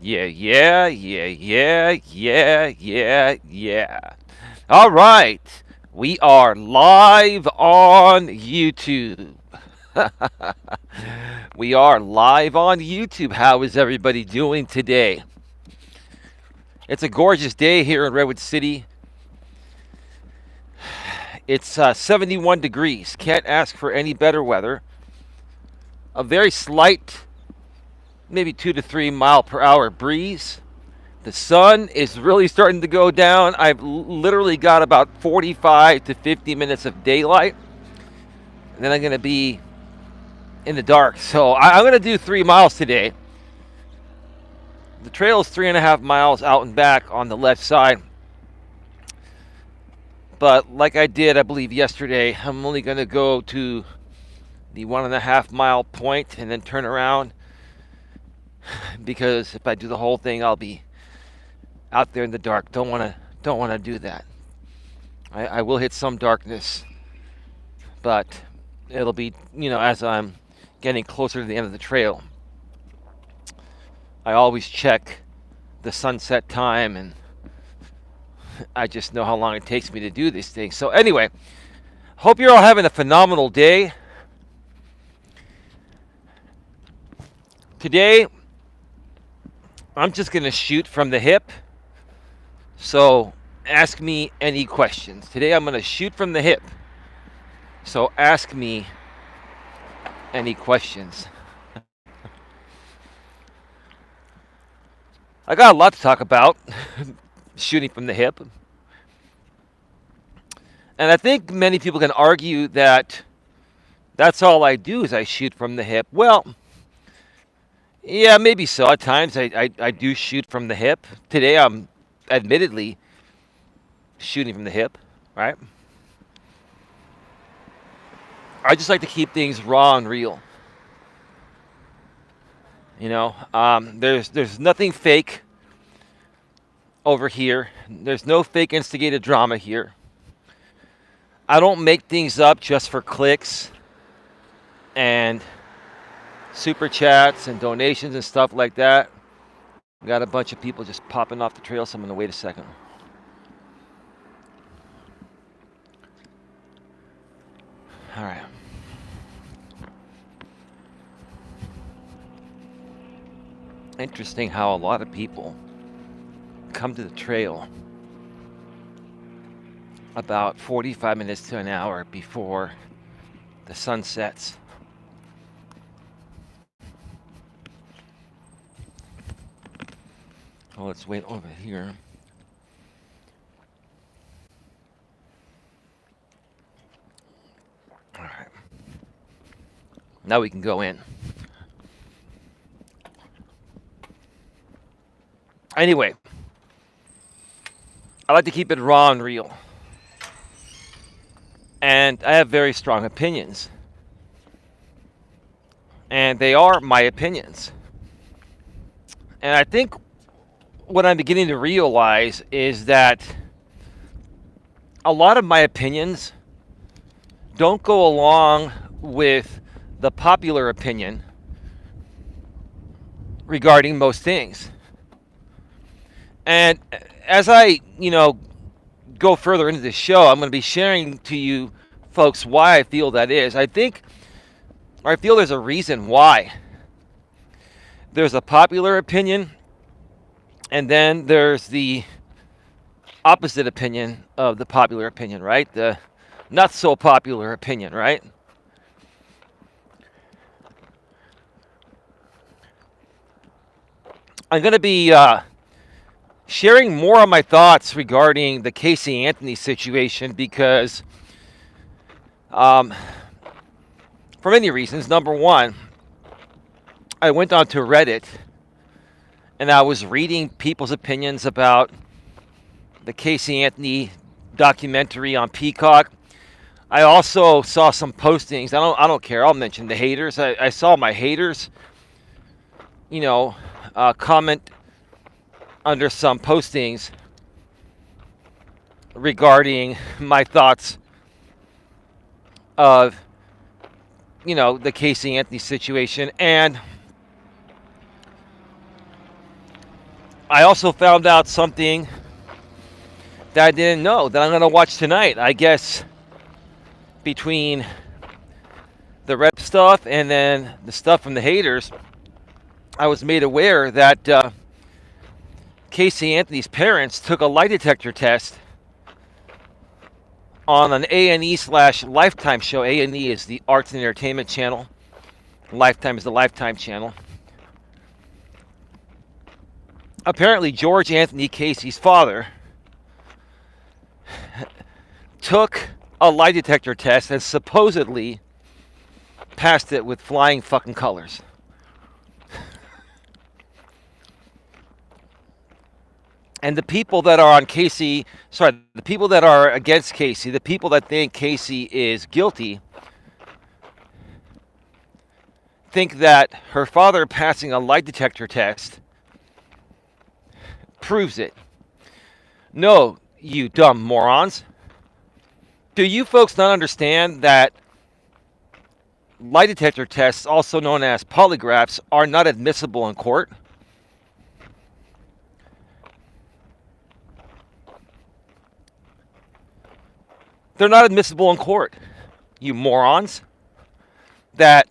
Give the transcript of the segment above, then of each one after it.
Yeah, yeah, yeah, yeah, yeah, yeah, yeah. All right. We are live on YouTube. We are live on YouTube. How is everybody doing today? It's a gorgeous day here in Redwood City. It's 71 degrees. Can't ask for any better weather. A very slight, maybe 2 to 3 mile per hour breeze. The sun is really starting to go down. I've literally got about 45 to 50 minutes of daylight, and then I'm going to be in the dark. So I'm going to do 3 miles today. The trail is 3.5 miles out and back on the left side. But like I did, I believe, yesterday, I'm only going to go to the 1.5 mile point and then turn around, because if I do the whole thing, I'll be out there in the dark. Don't want to do that. I will hit some darkness, but it'll be, as I'm getting closer to the end of the trail. I always check the sunset time, and I just know how long it takes me to do these things. So anyway, hope you're all having a phenomenal day. Today, I'm just going to shoot from the hip. So ask me any questions. Today, I'm going to shoot from the hip. So ask me any questions. I got a lot to talk about shooting from the hip. And I think many people can argue that that's all I do is I shoot from the hip. Well, yeah, maybe so. At times I do shoot from the hip. Today I'm admittedly shooting from the hip, right? I just like to keep things raw and real. There's nothing fake over here. There's no fake instigated drama here. I don't make things up just for clicks and super chats and donations and stuff like that. We got a bunch of people just popping off the trail, so I'm gonna wait a second. All right. Interesting how a lot of people come to the trail about 45 minutes to an hour before the sun sets. Oh, let's wait over here. All right. Now we can go in. Anyway, I like to keep it raw and real. And I have very strong opinions. And they are my opinions. And I think what I'm beginning to realize is that a lot of my opinions don't go along with the popular opinion regarding most things. And as I, go further into this show, I'm going to be sharing to you folks why I feel that is. I feel there's a reason why. There's a popular opinion, and then there's the opposite opinion of the popular opinion, right? The not so popular opinion, right? I'm going to be sharing more of my thoughts regarding the Casey Anthony situation because, for many reasons. Number one, I went onto Reddit and I was reading people's opinions about the Casey Anthony documentary on Peacock. I also saw some postings. I don't care. I'll mention the haters. I saw my haters, comment under some postings regarding my thoughts of, the Casey Anthony situation. And I also found out something that I didn't know that I'm going to watch tonight. I guess between the rep stuff and then the stuff from the haters, I was made aware that Casey Anthony's parents took a lie detector test on an A&E slash Lifetime show. A&E is the Arts and Entertainment Channel. Lifetime is the Lifetime Channel. Apparently, George Anthony Casey's father took a lie detector test and supposedly passed it with flying fucking colors. And the people that are on Casey, the people that are against Casey, the people that think Casey is guilty, think that her father passing a lie detector test proves it. No, you dumb morons. Do you folks not understand that lie detector tests, also known as polygraphs, are not admissible in court? They're not admissible in court, you morons that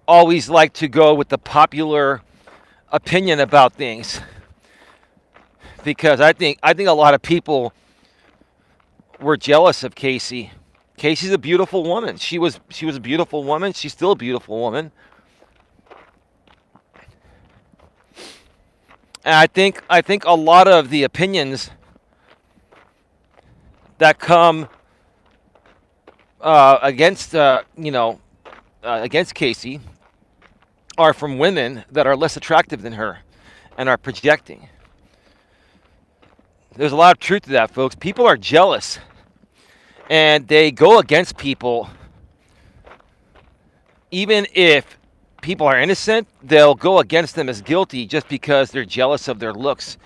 always like to go with the popular opinion about things. Because I think a lot of people were jealous of Casey. Casey's a beautiful woman. She was a beautiful woman. She's still a beautiful woman. And I think a lot of the opinions that come against against Casey are from women that are less attractive than her and are projecting. There's a lot of truth to that, folks. People are jealous and they go against people. Even if people are innocent, they'll go against them as guilty just because they're jealous of their looks.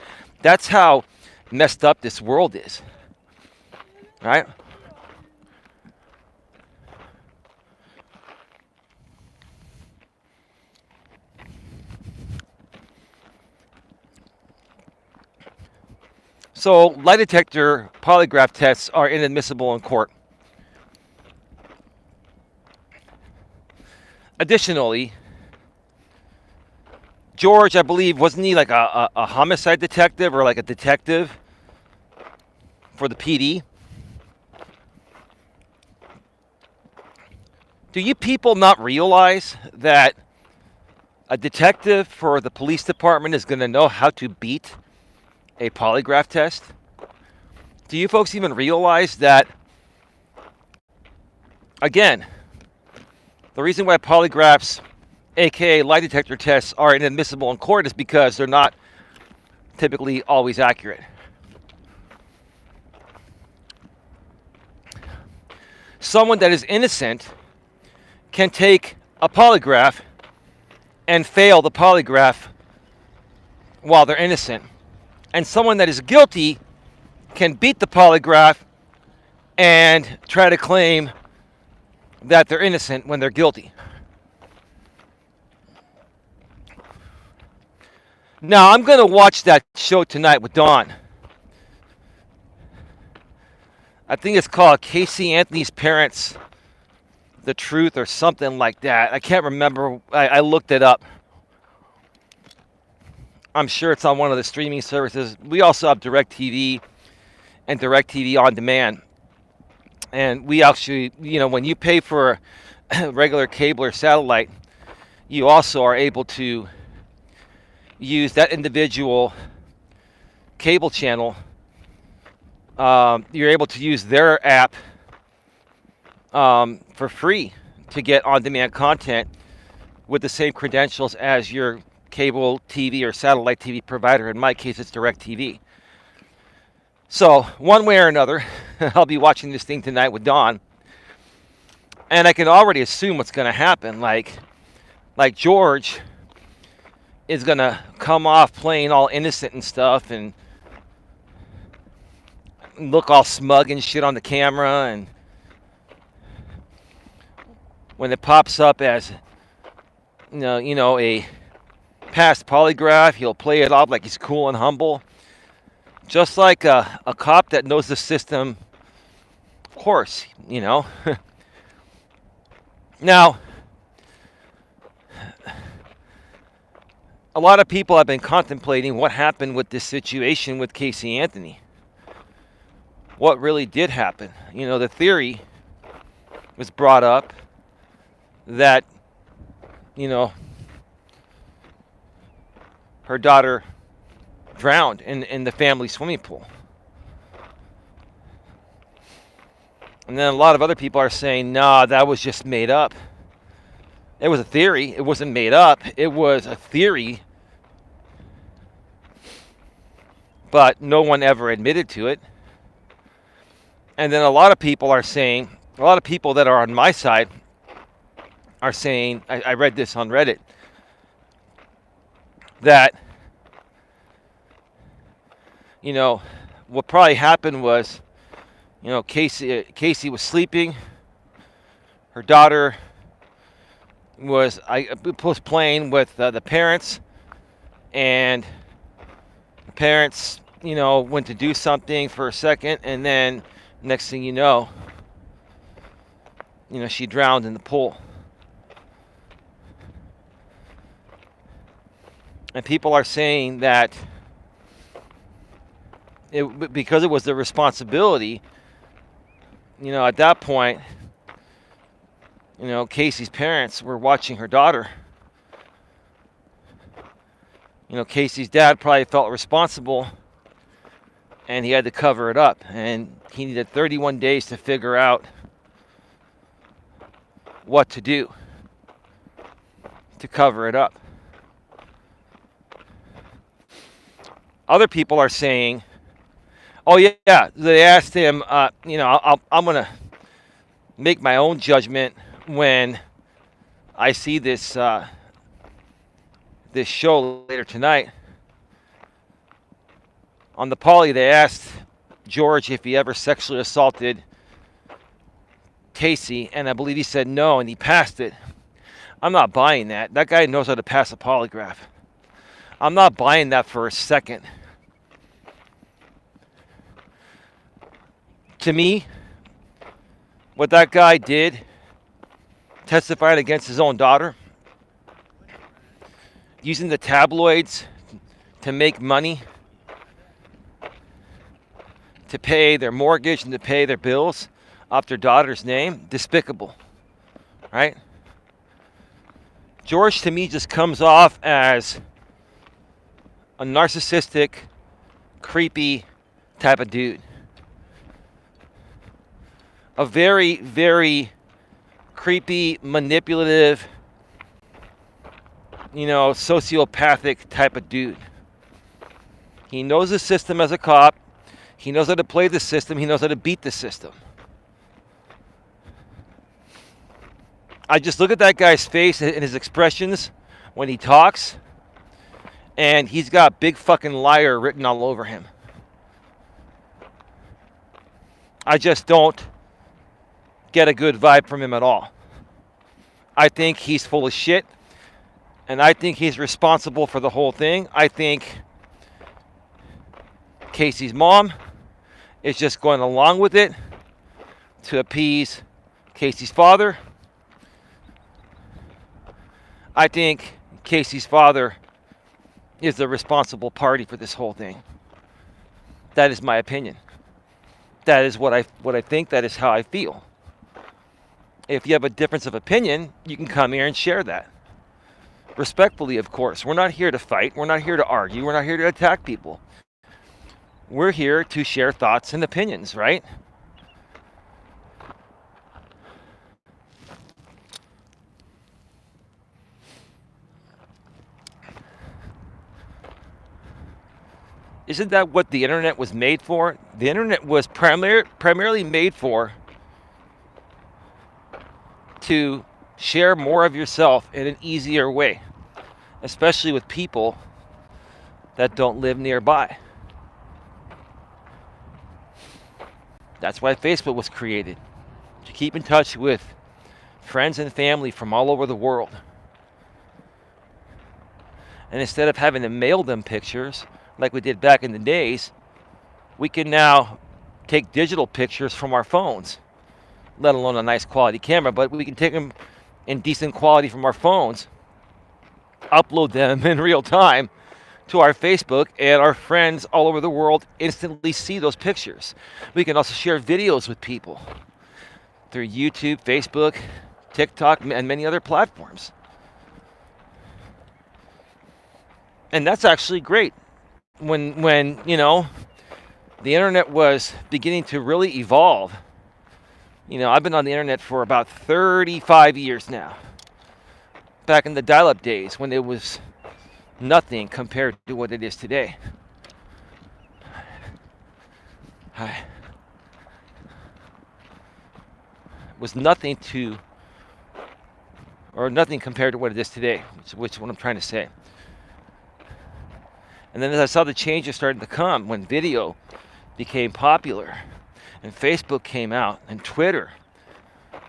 That's how messed up this world is. Right? So, lie detector polygraph tests are inadmissible in court. Additionally, George, I believe, wasn't he like a homicide detective or like a detective for the PD? Do you people not realize that a detective for the police department is going to know how to beat a polygraph test? Do you folks even realize that, again, the reason why polygraphs, aka lie detector tests, are inadmissible in court is because they're not typically always accurate. Someone that is innocent can take a polygraph and fail the polygraph while they're innocent. And someone that is guilty can beat the polygraph and try to claim that they're innocent when they're guilty. Now, I'm going to watch that show tonight with Dawn. I think it's called Casey Anthony's Parents, The Truth, or something like that. I can't remember. I looked it up. I'm sure it's on one of the streaming services. We also have DirecTV and DirecTV On Demand. And we actually, when you pay for regular cable or satellite, you also are able to use that individual cable channel. You're able to use their app for free to get on-demand content with the same credentials as your cable TV or satellite TV provider. In my case, it's DirecTV. So, one way or another, I'll be watching this thing tonight with Dawn. And I can already assume what's going to happen. Like George is going to come off playing all innocent and stuff and look all smug and shit on the camera. And when it pops up as, a pass polygraph. He'll play it off like he's cool and humble, just like a cop that knows the system. Of course, you know. Now, a lot of people have been contemplating what happened with this situation with Casey Anthony. What really did happen? You know, the theory was brought up that, you know, her daughter drowned in the family swimming pool. And then a lot of other people are saying, nah, that was just made up. It was a theory. It wasn't made up. It was a theory. But no one ever admitted to it. And then a lot of people are saying, a lot of people that are on my side are saying, I read this on Reddit, that, you know, what probably happened was, you know, Casey was sleeping. Her daughter was playing with the parents, and the parents, you know, went to do something for a second, and then next thing you know, she drowned in the pool. And people are saying that because it was the responsibility, at that point, Casey's parents were watching her daughter. Casey's dad probably felt responsible, and he had to cover it up. And he needed 31 days to figure out what to do to cover it up. Other people are saying, oh, yeah, they asked him, I'm going to make my own judgment when I see this this show later tonight. On the Poly, they asked George if he ever sexually assaulted Casey, and I believe he said no, and he passed it. I'm not buying that. That guy knows how to pass a polygraph. I'm not buying that for a second. To me, what that guy did, testifying against his own daughter, using the tabloids to make money, to pay their mortgage and to pay their bills off their daughter's name, despicable, right? George, to me, just comes off as a narcissistic, creepy type of dude. A very, very creepy, manipulative, sociopathic type of dude. He knows the system as a cop. He knows how to play the system. He knows how to beat the system. I just look at that guy's face and his expressions when he talks, and he's got big fucking liar written all over him. I just don't get a good vibe from him at all. I think he's full of shit, and I think he's responsible for the whole thing. I think Casey's mom is just going along with it to appease Casey's father. I think Casey's father is the responsible party for this whole thing. That is my opinion. That is what I think. That is how I feel. If you have a difference of opinion, you can come here and share that. Respectfully, of course. We're not here to fight. We're not here to argue. We're not here to attack people. We're here to share thoughts and opinions, right? Isn't that what the internet was made for? The internet was primarily made for to share more of yourself in an easier way, especially with people that don't live nearby. That's why Facebook was created, to keep in touch with friends and family from all over the world. And instead of having to mail them pictures like we did back in the days, we can now take digital pictures from our phones, let alone a nice quality camera, but we can take them in decent quality from our phones, upload them in real time to our Facebook, and our friends all over the world instantly see those pictures. We can also share videos with people through YouTube, Facebook, TikTok, and many other platforms. And that's actually great. When the internet was beginning to really evolve, I've been on the internet for about 35 years now. Back in the dial-up days when it was nothing compared to what it is today. It was nothing compared to what it is today, which is what I'm trying to say. And then as I saw the changes starting to come when video became popular and Facebook came out and Twitter,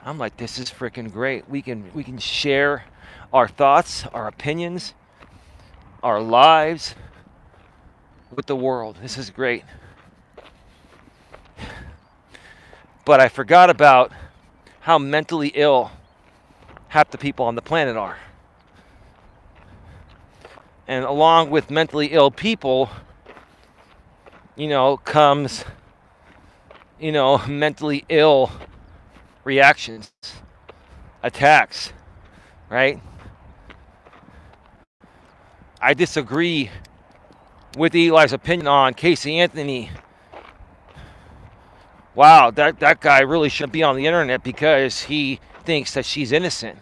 I'm like, this is freaking great. We can share our thoughts, our opinions, our lives with the world. This is great. But I forgot about how mentally ill half the people on the planet are. And along with mentally ill people, comes, mentally ill reactions, attacks, right? I disagree with Eli's opinion on Casey Anthony. Wow, that guy really shouldn't be on the internet because he thinks that she's innocent.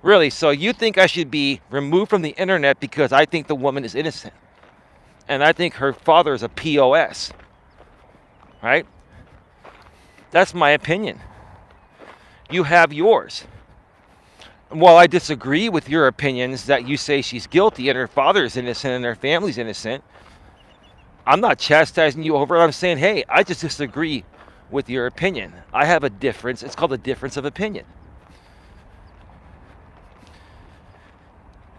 Really? So you think I should be removed from the internet because I think the woman is innocent? And I think her father is a POS. Right? That's my opinion. You have yours. While I disagree with your opinions that you say she's guilty and her father is innocent and her family's innocent, I'm not chastising you over it. I'm saying, hey, I just disagree with your opinion. I have a difference. It's called a difference of opinion.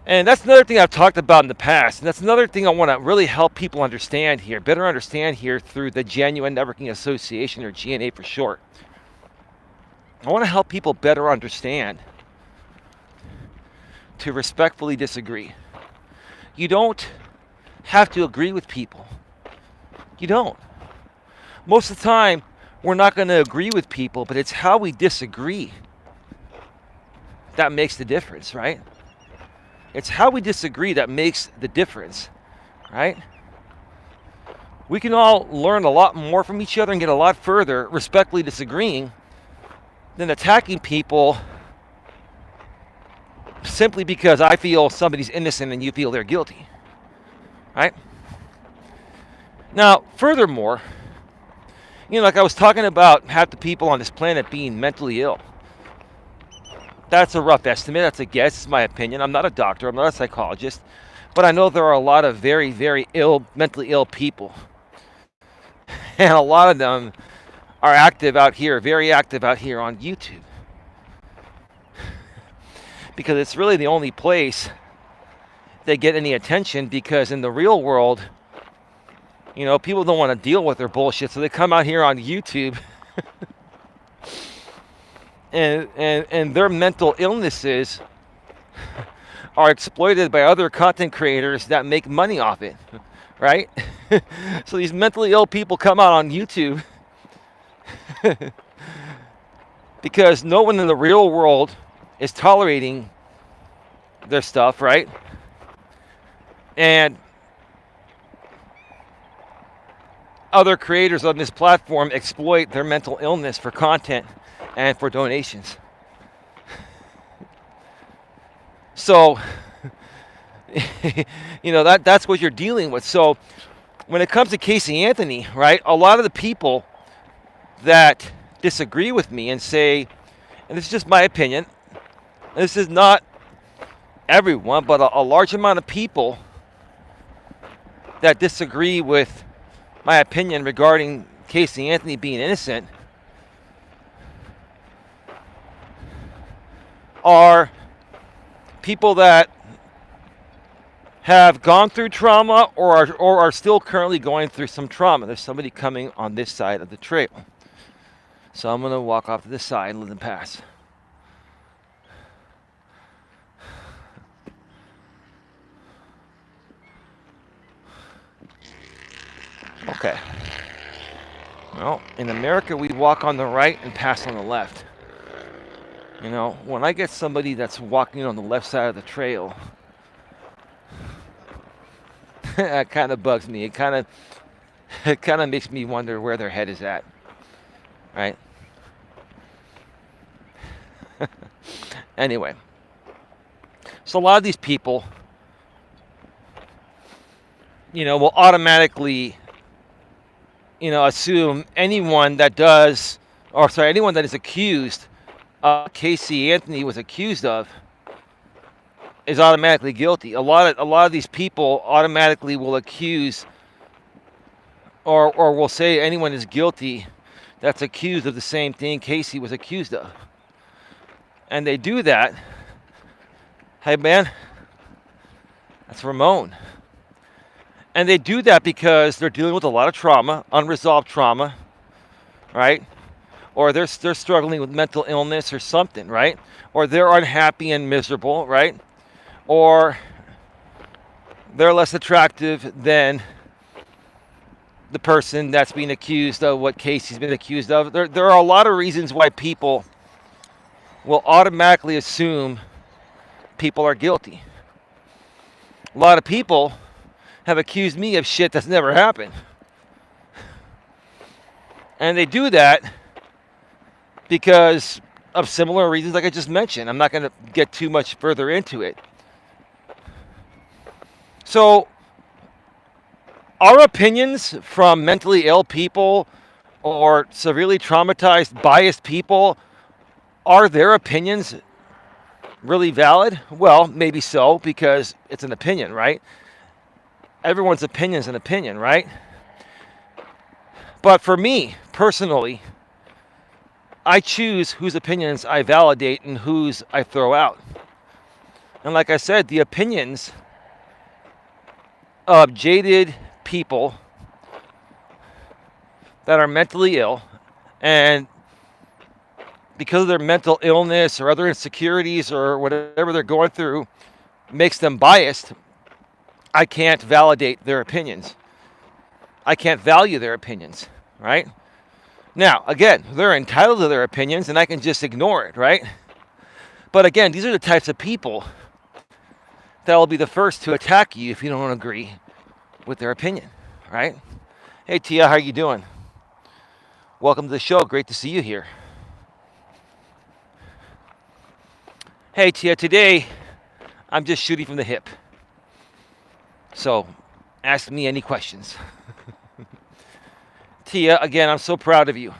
And that's another thing I've talked about in the past. And that's another thing I want to really help people understand here, better understand here through the Genuine Networking Association, or GNA for short. I want to help people better understand to respectfully disagree. You don't have to agree with people. You don't. Most of the time, we're not going to agree with people, but it's how we disagree that makes the difference, right? It's how we disagree that makes the difference, right? We can all learn a lot more from each other and get a lot further respectfully disagreeing than attacking people simply because I feel somebody's innocent and you feel they're guilty, right? Now, furthermore, like I was talking about half the people on this planet being mentally ill. That's a rough estimate. That's a guess. It's my opinion. I'm not a doctor. I'm not a psychologist. But I know there are a lot of very, very mentally ill people. And a lot of them are very active out here on YouTube. Because it's really the only place they get any attention, because in the real world, people don't want to deal with their bullshit. So they come out here on YouTube and their mental illnesses are exploited by other content creators that make money off it, right? So these mentally ill people come out on YouTube because no one in the real world is tolerating their stuff, right? And other creators on this platform exploit their mental illness for content and for donations. So, that's what you're dealing with. So, when it comes to Casey Anthony, right, a lot of the people that disagree with me and say, and this is just my opinion, this is not everyone, but a large amount of people that disagree with my opinion regarding Casey Anthony being innocent are people that have gone through trauma or are still currently going through some trauma. There's somebody coming on this side of the trail. So I'm going to walk off to this side and let them pass. Okay. Well, in America, we walk on the right and pass on the left. You know, when I get somebody that's walking on the left side of the trail, that kind of bugs me. It kind of makes me wonder where their head is at, right? Anyway, so a lot of these people, you know, will automatically, you know, assume anyone that is accused Casey Anthony was accused of is automatically guilty. A lot of these people automatically will accuse or will say anyone is guilty that's accused of the same thing Casey was accused of. And they do that. Hey man, that's Ramon. And they do that because they're dealing with a lot of trauma, unresolved trauma, right? Or they're struggling with mental illness or something, right? Or they're unhappy and miserable, right? Or they're less attractive than the person that's being accused of what Casey's been accused of. There are a lot of reasons why people will automatically assume people are guilty. A lot of people have accused me of shit that's never happened. And they do that because of similar reasons like I just mentioned. I'm not going to get too much further into it. So, our opinions from mentally ill people or severely traumatized, biased people, are their opinions really valid? Well, maybe so, because it's an opinion, right? Everyone's opinion is an opinion, right? But for me, personally, I choose whose opinions I validate and whose I throw out. And like I said, the opinions of jaded people that are mentally ill, and because of their mental illness or other insecurities or whatever they're going through makes them biased, I can't validate their opinions. I can't value their opinions, right? Now, again, they're entitled to their opinions and I can just ignore it, right? But again, these are the types of people that will be the first to attack you if you don't agree with their opinion, right? Hey Tia, how you doing? Welcome to the show. Great to see you here. Hey Tia, today I'm just shooting from the hip. So ask me any questions. Tia, again, I'm so proud of you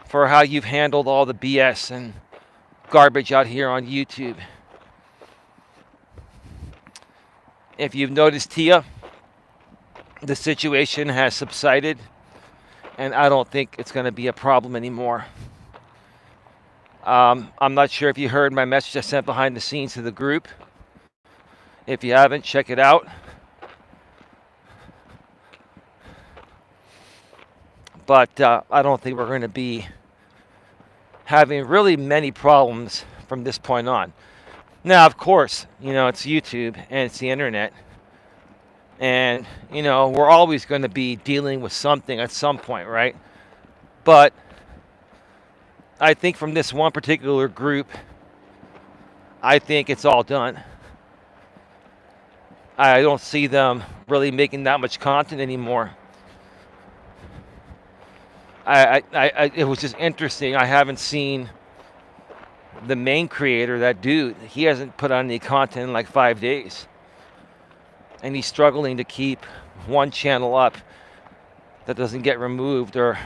for how you've handled all the BS and garbage out here on YouTube. If you've noticed, Tia, the situation has subsided, and I don't think it's going to be a problem anymore. I'm not sure if you heard my message I sent behind the scenes to the group. If you haven't, check it out. But I don't think we're going to be having really many problems from this point on. Now, of course, you know, it's YouTube and it's the internet. And, you know, we're always going to be dealing with something at some point, right? But I think from this one particular group, I think it's all done. I don't see them really making that much content anymore. It was just interesting. I haven't seen the main creator, that dude. He hasn't put on any content in like 5 days. And he's struggling to keep one channel up that doesn't get removed or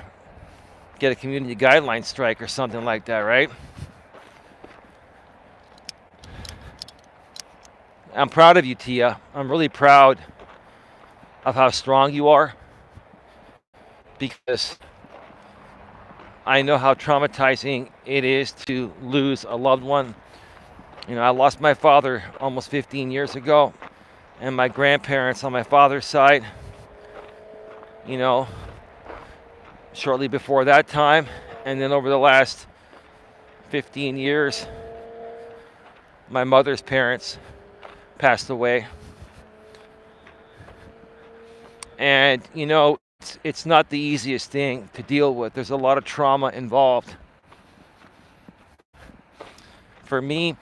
get a community guideline strike or something like that, right? I'm proud of you, Tia. I'm really proud of how strong you are, because I know how traumatizing it is to lose a loved one. You know, I lost my father almost 15 years ago, and my grandparents on my father's side, you know, shortly before that time. And then over the last 15 years, my mother's parents passed away. And, it's not the easiest thing to deal with. There's a lot of trauma involved. For me,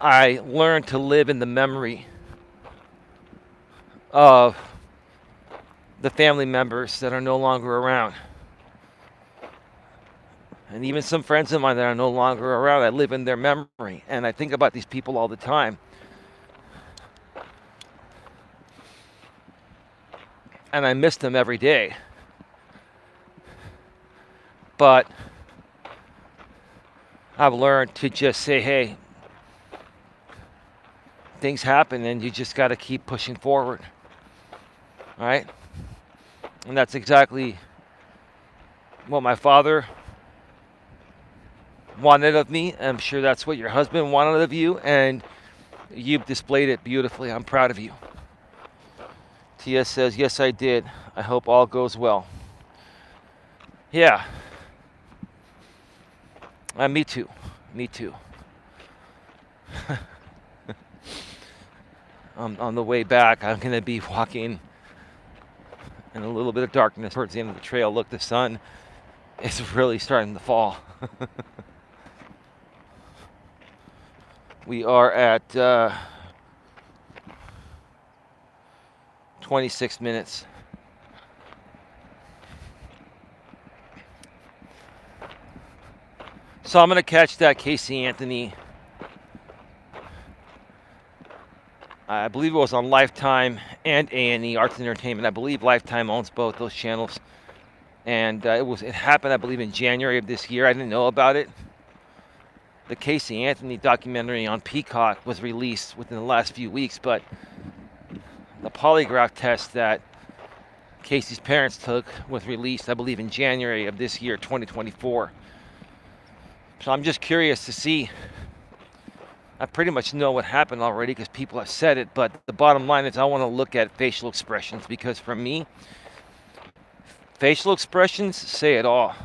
I learned to live in the memory of the family members that are no longer around. And even some friends of mine that are no longer around, I live in their memory. And I think about these people all the time. And I miss them every day. But I've learned to just say, hey, things happen and you just got to keep pushing forward. All right? And that's exactly what my father wanted of me. I'm sure that's what your husband wanted of you, and you've displayed it beautifully. I'm proud of you. Tia says, yes, I did. I hope all goes well. Yeah. Me too. Me too. On the way back, I'm going to be walking in a little bit of darkness towards the end of the trail. Look, the sun is really starting to fall. We are at 26 minutes. So I'm going to catch that Casey Anthony. I believe it was on Lifetime and A&E Arts and Entertainment. I believe Lifetime owns both those channels. And it happened, I believe, in January of this year. I didn't know about it. The Casey Anthony documentary on Peacock was released within the last few weeks, but the polygraph test that Casey's parents took was released, I believe, in January of this year, 2024. So I'm just curious to see. I pretty much know what happened already because people have said it, but the bottom line is I want to look at facial expressions because for me, facial expressions say it all.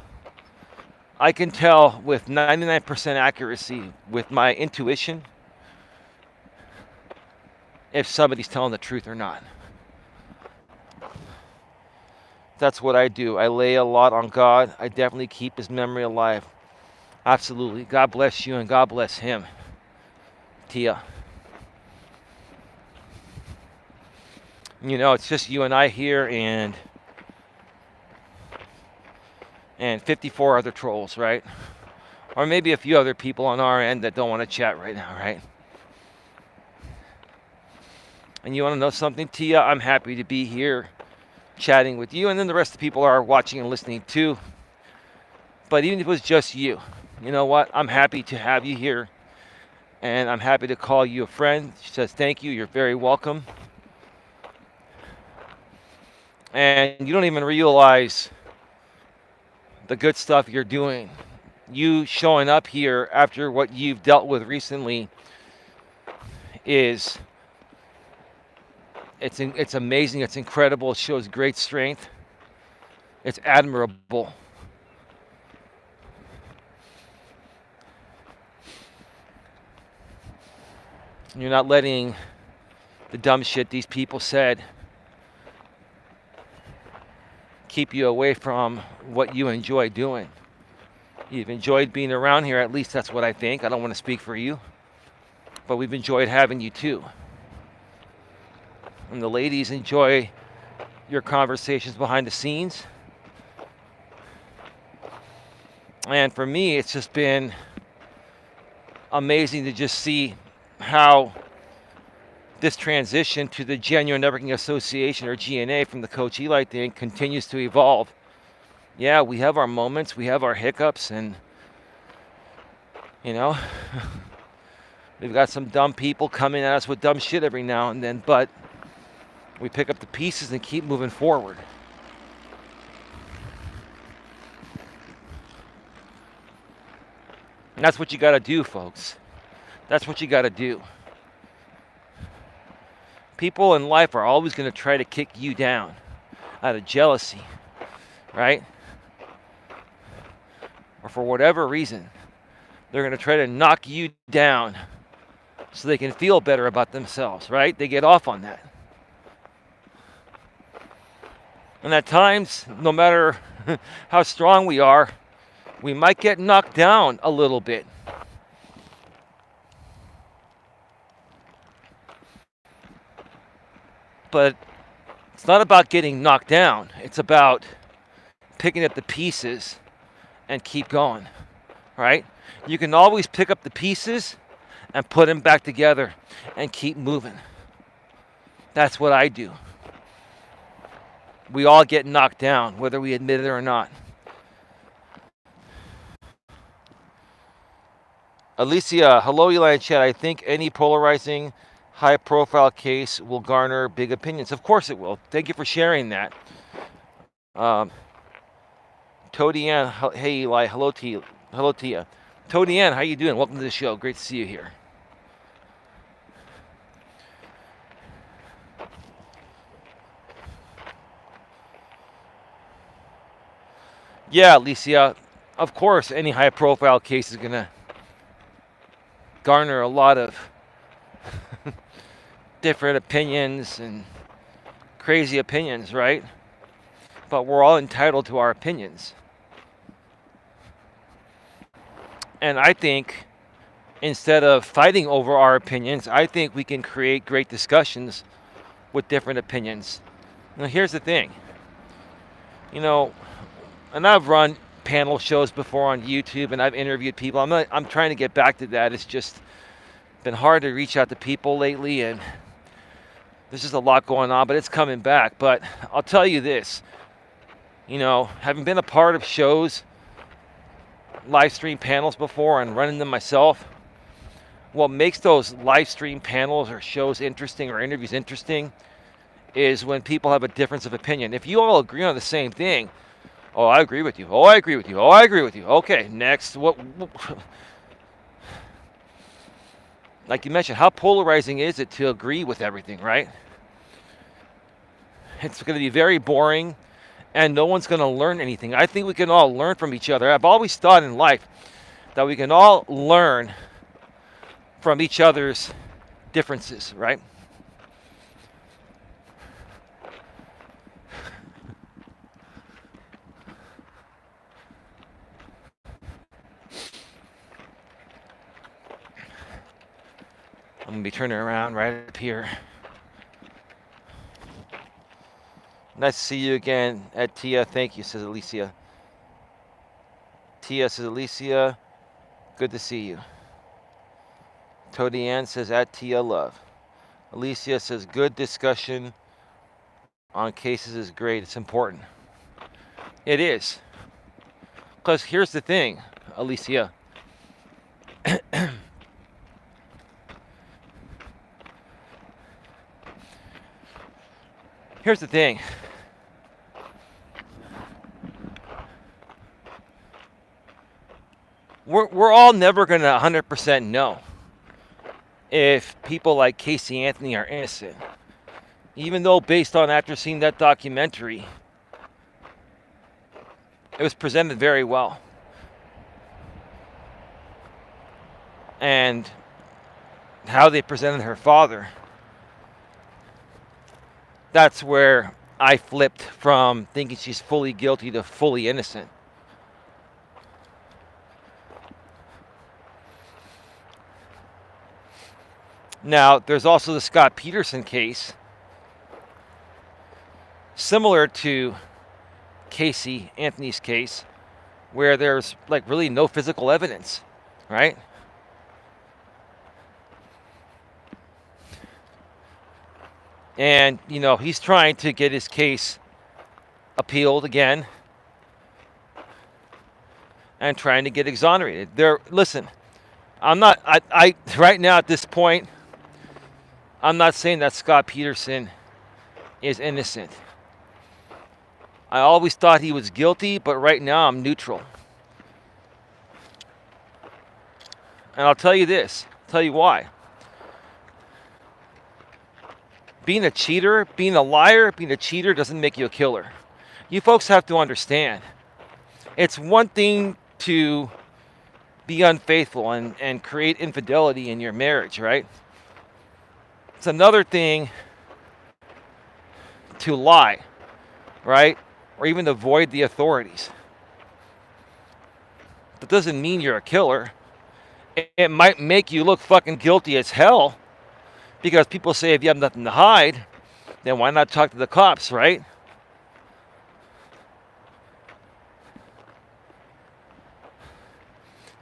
I can tell with 99% accuracy with my intuition if somebody's telling the truth or not. That's what I do. I lay a lot on God. I definitely keep his memory alive. Absolutely. God bless you and God bless him. Tia. It's just you and I here and 54 other trolls, right? Or maybe a few other people on our end that don't want to chat right now, right? And you want to know something, Tia? I'm happy to be here chatting with you, and then the rest of the people are watching and listening too. But even if it was just you, you know what? I'm happy to have you here, and I'm happy to call you a friend. She says, thank you. You're very welcome. And you don't even realize the good stuff you're doing. You showing up here after what you've dealt with recently it's amazing. It's incredible. It shows great strength. It's admirable. You're not letting the dumb shit these people said keep you away from what you enjoy doing. You've enjoyed being around here, at least that's what I think. I don't want to speak for you, but we've enjoyed having you too. And the ladies enjoy your conversations behind the scenes. And for me, it's just been amazing to just see how this transition to the Genuine Networking Association, or GNA, from the Coach Eli thing continues to evolve. Yeah, we have our moments, we have our hiccups, and we've got some dumb people coming at us with dumb shit every now and then, but we pick up the pieces and keep moving forward. And that's what you got to do, folks. That's what you got to do. People in life are always going to try to kick you down out of jealousy, right? Or for whatever reason, they're going to try to knock you down so they can feel better about themselves, right? They get off on that. And at times, no matter how strong we are, we might get knocked down a little bit. But it's not about getting knocked down. It's about picking up the pieces and keep going, right? You can always pick up the pieces and put them back together and keep moving. That's what I do. We all get knocked down, whether we admit it or not. Alicia, hello, Eli and Chad. I think any polarizing, high-profile case will garner big opinions. Of course it will. Thank you for sharing that. Toady Ann, hey Eli, hello to you. Hello to you. Toady Ann, how you doing? Welcome to the show. Great to see you here. Yeah, Alicia, of course any high-profile case is going to garner a lot of different opinions and crazy opinions, right? But we're all entitled to our opinions. And I think instead of fighting over our opinions, I think we can create great discussions with different opinions. Now, here's the thing. You know, and I've run panel shows before on YouTube, and I've interviewed people. I'm trying to get back to that. It's just been hard to reach out to people lately, and there's just a lot going on, but it's coming back. But I'll tell you this, you know, having been a part of shows, live stream panels before and running them myself, what makes those live stream panels or shows interesting or interviews interesting is when people have a difference of opinion. If you all agree on the same thing, oh, I agree with you. Oh, I agree with you. Oh, I agree with you. Okay, next. What like you mentioned, how polarizing is it to agree with everything, right? It's going to be very boring, and no one's going to learn anything. I think we can all learn from each other. I've always thought in life that we can all learn from each other's differences, right? I'm going to be turning around right up here. Nice to see you again at Tia. Thank you, says Alicia. Tia says, Alicia, good to see you. Toady Ann says, at Tia Love. Alicia says, good discussion on cases is great. It's important. It is. Because here's the thing, Alicia. Here's the thing. We're all never going to 100% know if people like Casey Anthony are innocent. Even though based on after seeing that documentary, it was presented very well. And how they presented her father, that's where I flipped from thinking she's fully guilty to fully innocent. Now, there's also the Scott Peterson case, similar to Casey Anthony's case, where there's like really no physical evidence, right? And, you know, he's trying to get his case appealed again and trying to get exonerated. Listen, I'm not, I right now at this point, I'm not saying that Scott Peterson is innocent. I always thought he was guilty, but right now I'm neutral. And I'll tell you this, Tell you why. Being a cheater, being a liar, being a cheater doesn't make you a killer. You folks have to understand. It's one thing to be unfaithful and create infidelity in your marriage, right? It's another thing to lie, right? Or even avoid the authorities. That doesn't mean you're a killer. It might make you look fucking guilty as hell, because people say if you have nothing to hide, then why not talk to the cops, right?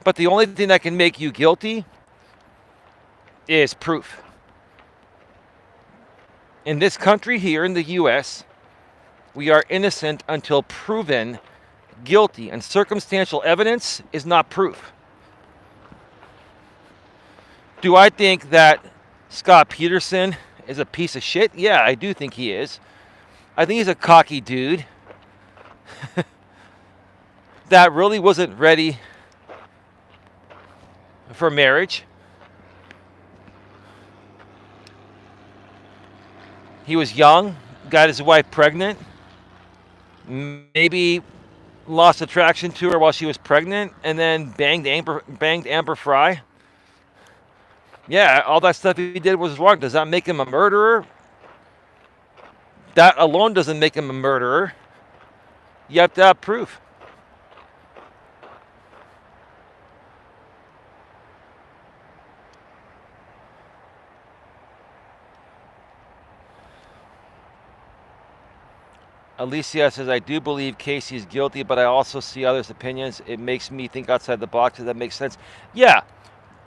But the only thing that can make you guilty is proof. In this country here in the U.S., we are innocent until proven guilty, and circumstantial evidence is not proof. Do I think that Scott Peterson is a piece of shit? Yeah, I do think he is. I think he's a cocky dude that really wasn't ready for marriage. He was young, got his wife pregnant, maybe lost attraction to her while she was pregnant, and then banged Amber Fry. Yeah, all that stuff he did was wrong. Does that make him a murderer? That alone doesn't make him a murderer. You have to have proof. Alicia says, I do believe Casey is guilty, but I also see others' opinions. It makes me think outside the box. Does that make sense? Yeah.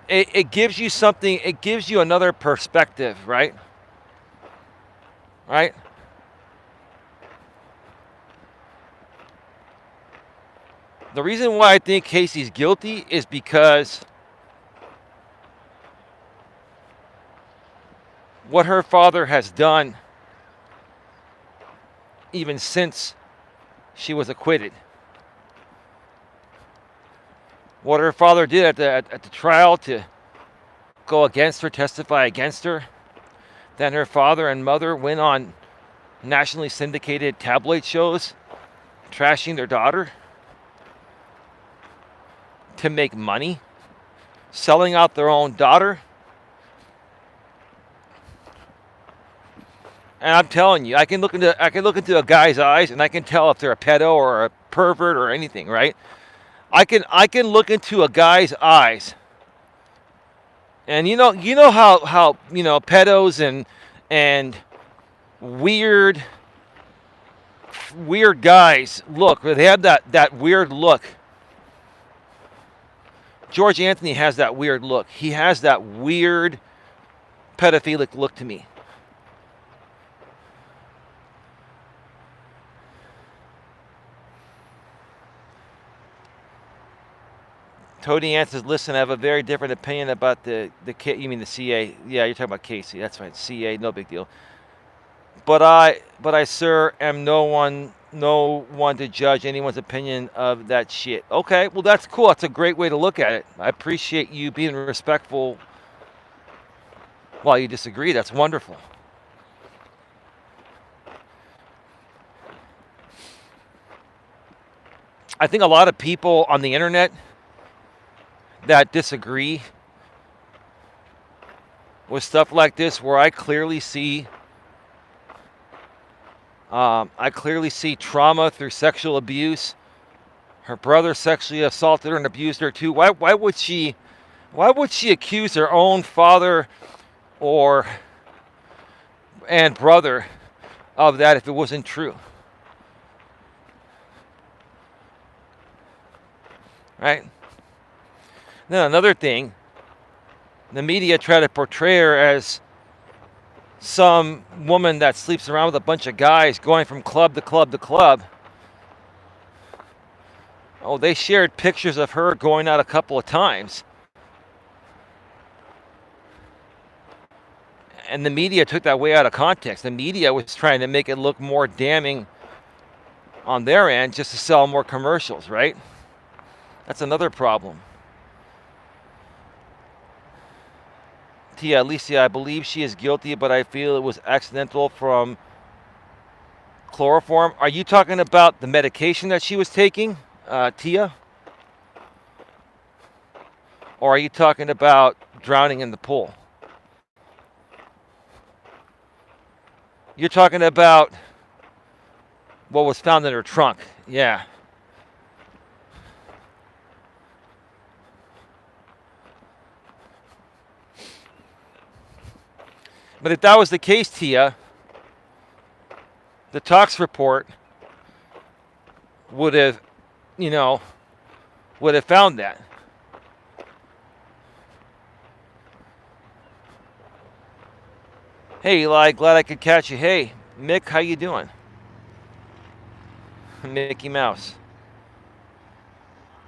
It gives you something. It gives you another perspective, right? Right? The reason why I think Casey's guilty is because what her father has done even since she was acquitted. What her father did at the trial to go against her, testify against her. Then her father and mother went on nationally syndicated tabloid shows trashing their daughter to make money, selling out their own daughter. And I'm telling you, I can look into a guy's eyes and I can tell if they're a pedo or a pervert or anything, right? I can look into a guy's eyes. And you know how pedos and weird guys look. They have that weird look. George Anthony has that weird look. He has that weird pedophilic look to me. Tony answers, listen, I have a very different opinion about the you mean the CA? Yeah, you're talking about Casey. That's right. CA, no big deal. But I, sir, am no one to judge anyone's opinion of that shit. Okay, well, that's cool. That's a great way to look at it. I appreciate you being respectful while you disagree. That's wonderful. I think a lot of people on the internet that disagree with stuff like this, where I clearly see trauma through sexual abuse. Her brother sexually assaulted her and abused her too. Why would she accuse her own father and brother of that if it wasn't true? Right? Then another thing, the media try to portray her as some woman that sleeps around with a bunch of guys going from club to club to club. Oh, they shared pictures of her going out a couple of times. And the media took that way out of context. The media was trying to make it look more damning on their end just to sell more commercials, right? That's another problem. Tia, Alicia, I believe she is guilty, but I feel it was accidental from chloroform. Are you talking about the medication that she was taking, Tia? Or are you talking about drowning in the pool? You're talking about what was found in her trunk. Yeah. But if that was the case, Tia, the tox report would have, you know, would have found that. Hey, Eli, glad I could catch you. Hey, Mick, how you doing? Mickey Mouse.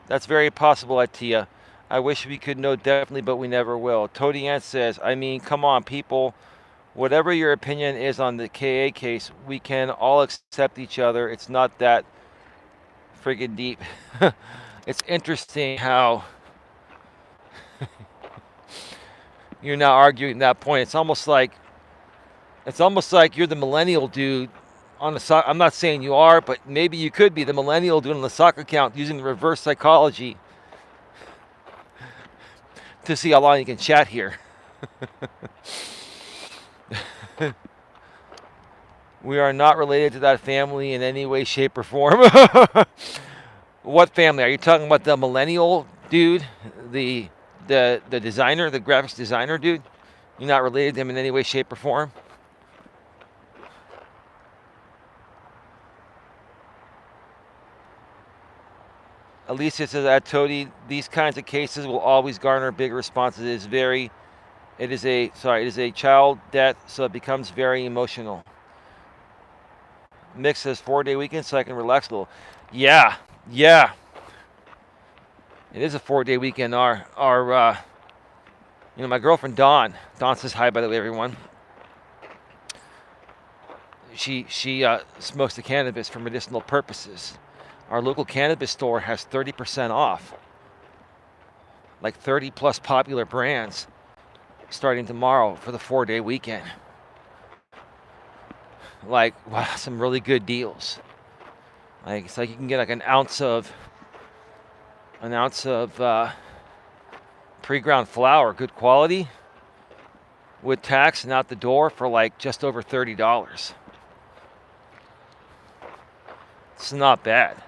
That's very possible, Tia. I wish we could know definitely, but we never will. Toady Ant says, I mean, come on, people. Whatever your opinion is on the KA case, we can all accept each other. It's not that friggin' deep. It's interesting how you're now arguing that point. It's almost like you're the millennial dude on the soccer. I'm not saying you are, but maybe you could be the millennial dude on the soccer account using the reverse psychology to see how long you can chat here. We are not related to that family in any way, shape, or form. What family? Are you talking about the millennial dude? The designer, the graphics designer dude? You're not related to him in any way, shape, or form? Alicia says that Toady, these kinds of cases will always garner big responses. It is a child death, so it becomes very emotional. Mick says 4-day weekend so I can relax a little. Yeah. It is a 4-day weekend. My girlfriend Dawn says hi, by the way, everyone. She smokes the cannabis for medicinal purposes. Our local cannabis store has 30% off. Like 30 plus popular brands starting tomorrow for the 4-day weekend. Like, wow, some really good deals. Like, it's like you can get like an ounce of pre-ground flour, good quality, with tax and out the door for like just over $30. It's not bad.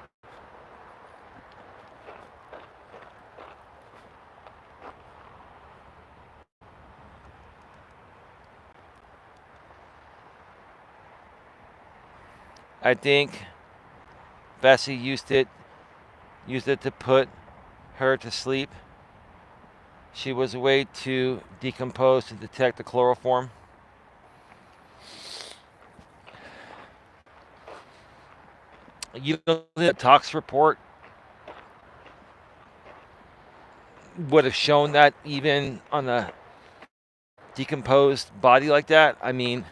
I think Bessie used it to put her to sleep. She was a way to decompose to detect the chloroform. You know, the tox report would have shown that even on a decomposed body like that. I mean,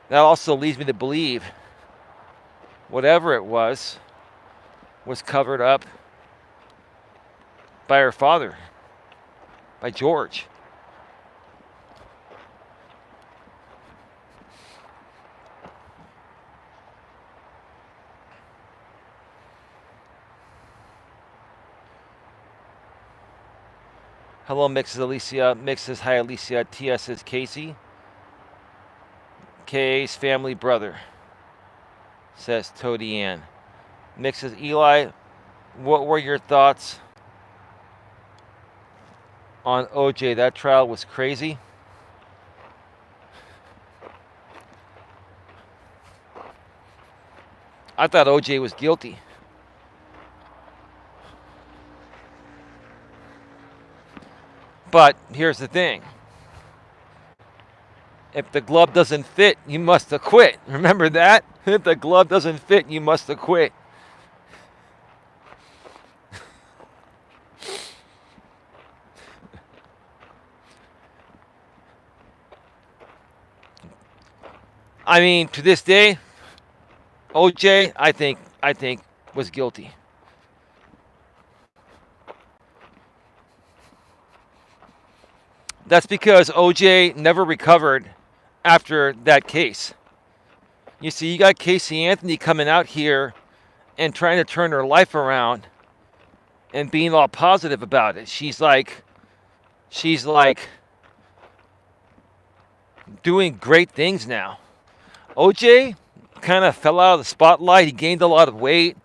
that also leads me to believe whatever it was covered up by her father, by George. Hello, Mixes Alicia. Mixes hi, Alicia. TS is Casey. KA's family brother, says Toady Ann. Mixes Eli, what were your thoughts on OJ? That trial was crazy. I thought OJ was guilty. But here's the thing. If the glove doesn't fit, you must acquit. Remember that? If the glove doesn't fit, you must acquit. I mean, to this day, OJ, I think was guilty. That's because OJ never recovered after that case. You see, you got Casey Anthony coming out here and trying to turn her life around and being all positive about it. She's like doing great things now. OJ kind of fell out of the spotlight. He gained a lot of weight.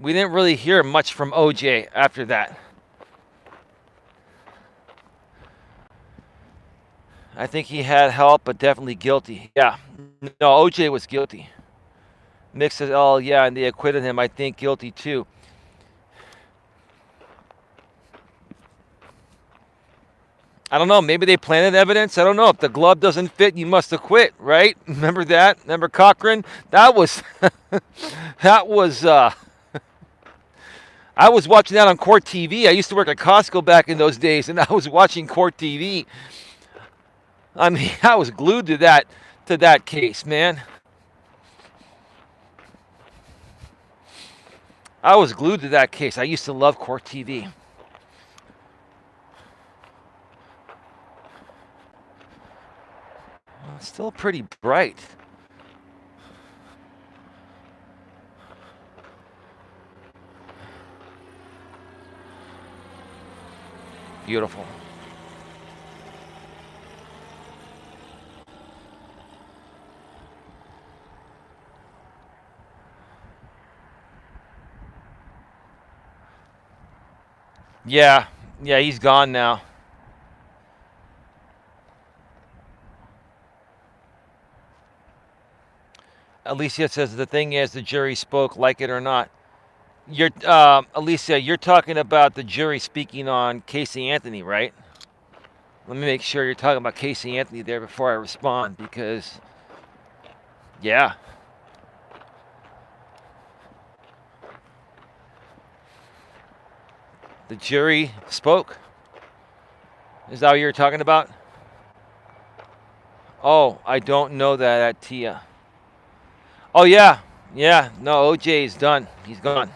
We didn't really hear much from OJ after that. I think he had help, but definitely guilty. Yeah. No, OJ was guilty. Nick says, oh, yeah, and they acquitted him. I think guilty, too. I don't know. Maybe they planted evidence. I don't know. If the glove doesn't fit, you must have quit, right? Remember that? Remember Cochran? That was, that was, I was watching that on Court TV. I used to work at Costco back in those days, and I was watching Court TV. I mean, I was glued to that case, man. I was glued to that case. I used to love Court TV. It's still pretty bright. Beautiful. Yeah, he's gone now. Alicia says the thing is the jury spoke, like it or not. Alicia, you're talking about the jury speaking on Casey Anthony, right? Let me make sure you're talking about Casey Anthony there before I respond, because, yeah. The jury spoke. Is that what you're talking about? Oh, I don't know that at Tia. Oh, yeah. Yeah. No, OJ is done. He's gone.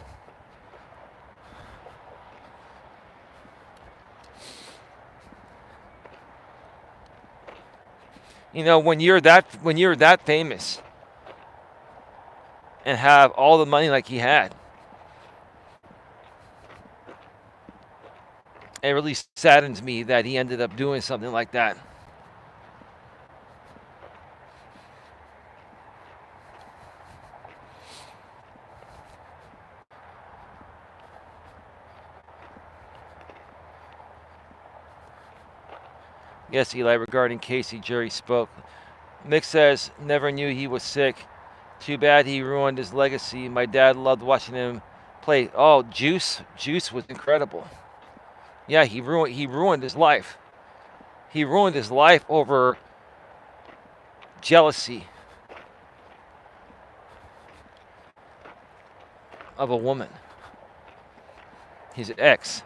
You know, when you're that famous and have all the money like he had, it really saddens me that he ended up doing something like that. Yes, Eli, regarding Casey, jury spoke. Mick says, never knew he was sick. Too bad he ruined his legacy. My dad loved watching him play. Oh, Juice was incredible. Yeah, he ruined his life. He ruined his life over jealousy of a woman. His ex.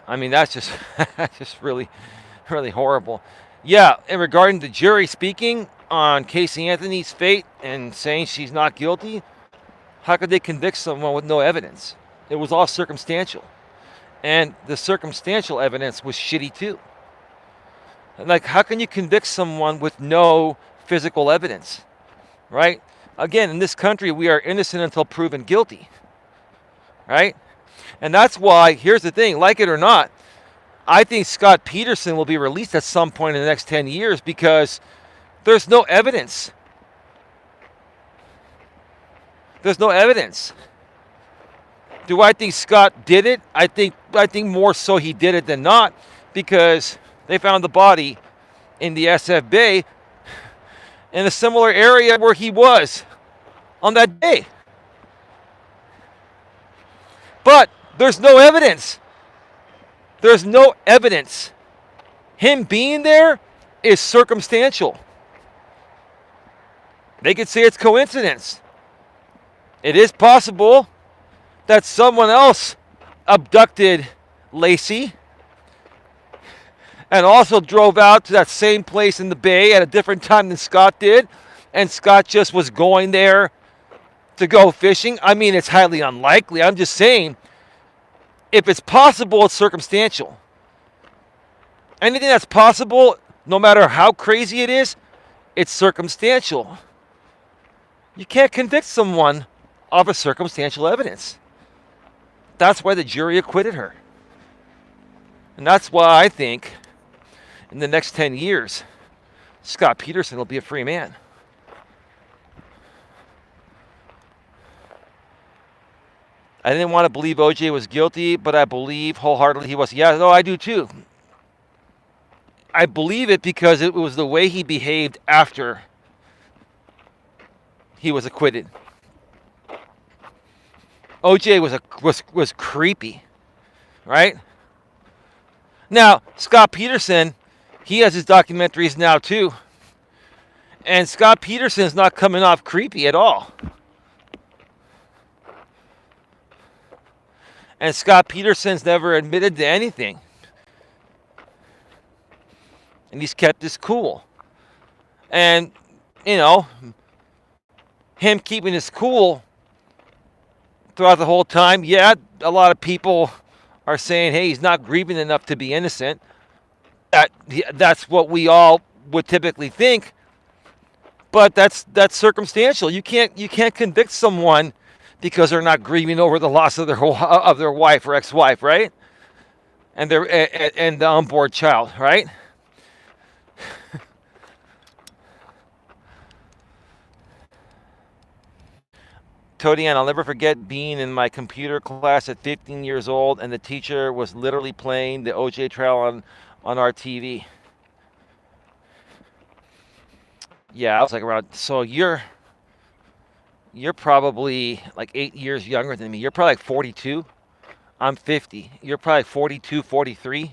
I mean, that's just just really, really horrible. Yeah, and regarding the jury speaking on Casey Anthony's fate and saying she's not guilty, how could they convict someone with no evidence? It was all circumstantial. And the circumstantial evidence was shitty too. Like, how can you convict someone with no physical evidence? Right? Again, in this country, we are innocent until proven guilty. Right? And that's why, here's the thing, like it or not, I think Scott Peterson will be released at some point in the next 10 years because there's no evidence. There's no evidence. Do I think Scott did it? I think more so he did it than not, because they found the body in the SF Bay in a similar area where he was on that day. But there's no evidence. There's no evidence. Him being there is circumstantial. They could say it's coincidence. It is possible that someone else abducted Lacey and also drove out to that same place in the Bay at a different time than Scott did, and Scott just was going there to go fishing. I mean, it's highly unlikely. I'm just saying, if it's possible, it's circumstantial. Anything that's possible, no matter how crazy it is, it's circumstantial. You can't convict someone of a circumstantial evidence. That's why the jury acquitted her. And that's why I think in the next 10 years, Scott Peterson will be a free man. I didn't want to believe OJ was guilty, but I believe wholeheartedly he was. Yeah, no, I do too. I believe it because it was the way he behaved after he was acquitted. OJ was creepy, right? Now, Scott Peterson, he has his documentaries now too. And Scott Peterson's not coming off creepy at all. And Scott Peterson's never admitted to anything. And he's kept his cool. And, you know, him keeping his cool throughout the whole time, yeah, a lot of people are saying, hey, he's not grieving enough to be innocent. That's what we all would typically think. But that's circumstantial. You can't convict someone because they're not grieving over the loss of their wife or ex-wife, right? And the onboard child, right? Todian, I'll never forget being in my computer class at 15 years old, and the teacher was literally playing the OJ trial on our TV. Yeah, I was like around. So you're probably like 8 years younger than me. You're probably like 42. I'm 50. You're probably 42, 43.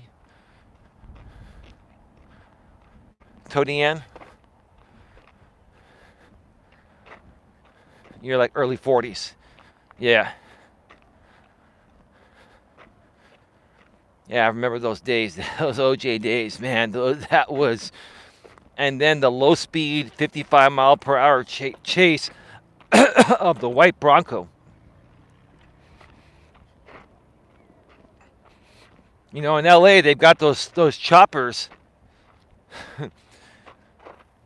Todian, you're like early 40s. Yeah. Yeah, I remember those days, those OJ days, man. That was, and then the low speed 55 mile per hour chase of the white Bronco. You know, in LA, they've got those choppers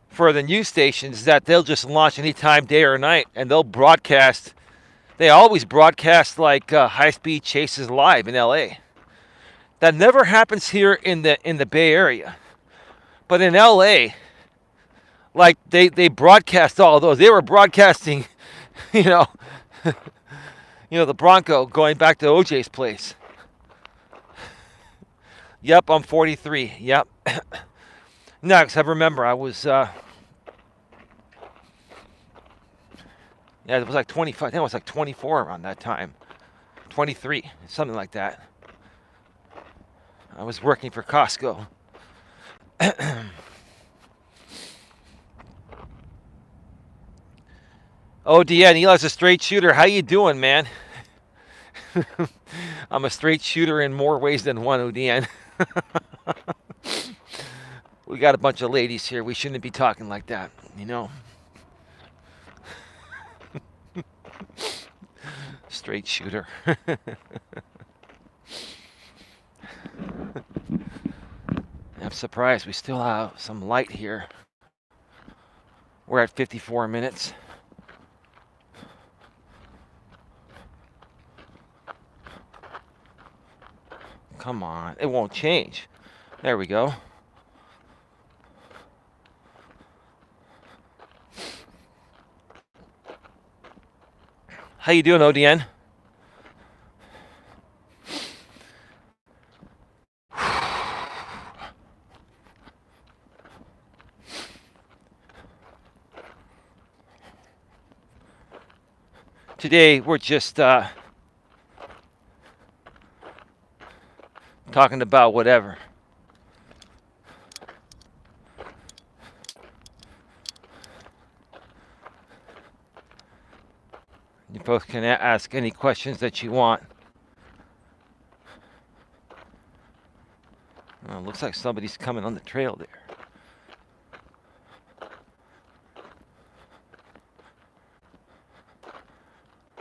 for the news stations that they'll just launch anytime, day or night, and they'll broadcast. They always broadcast like high-speed chases live in LA. That never happens here in the Bay Area, but in LA, like they broadcast all of those. They were broadcasting, you know, the Bronco going back to OJ's place. Yep, I'm 43. Yep. Next, I remember I was. Yeah, it was like 25. I think it was like 24 around that time. 23, something like that. I was working for Costco. Oh, Deanne, Elias a straight shooter. How you doing, man? I'm a straight shooter in more ways than one, Deanne. We got a bunch of ladies here. We shouldn't be talking like that, you know? Straight shooter. I'm surprised we still have some light here. We're at 54 minutes. Come on, it won't change. There we go. How you doing, ODN? Today we're just talking about whatever. You both can ask any questions that you want. Oh, looks like somebody's coming on the trail there.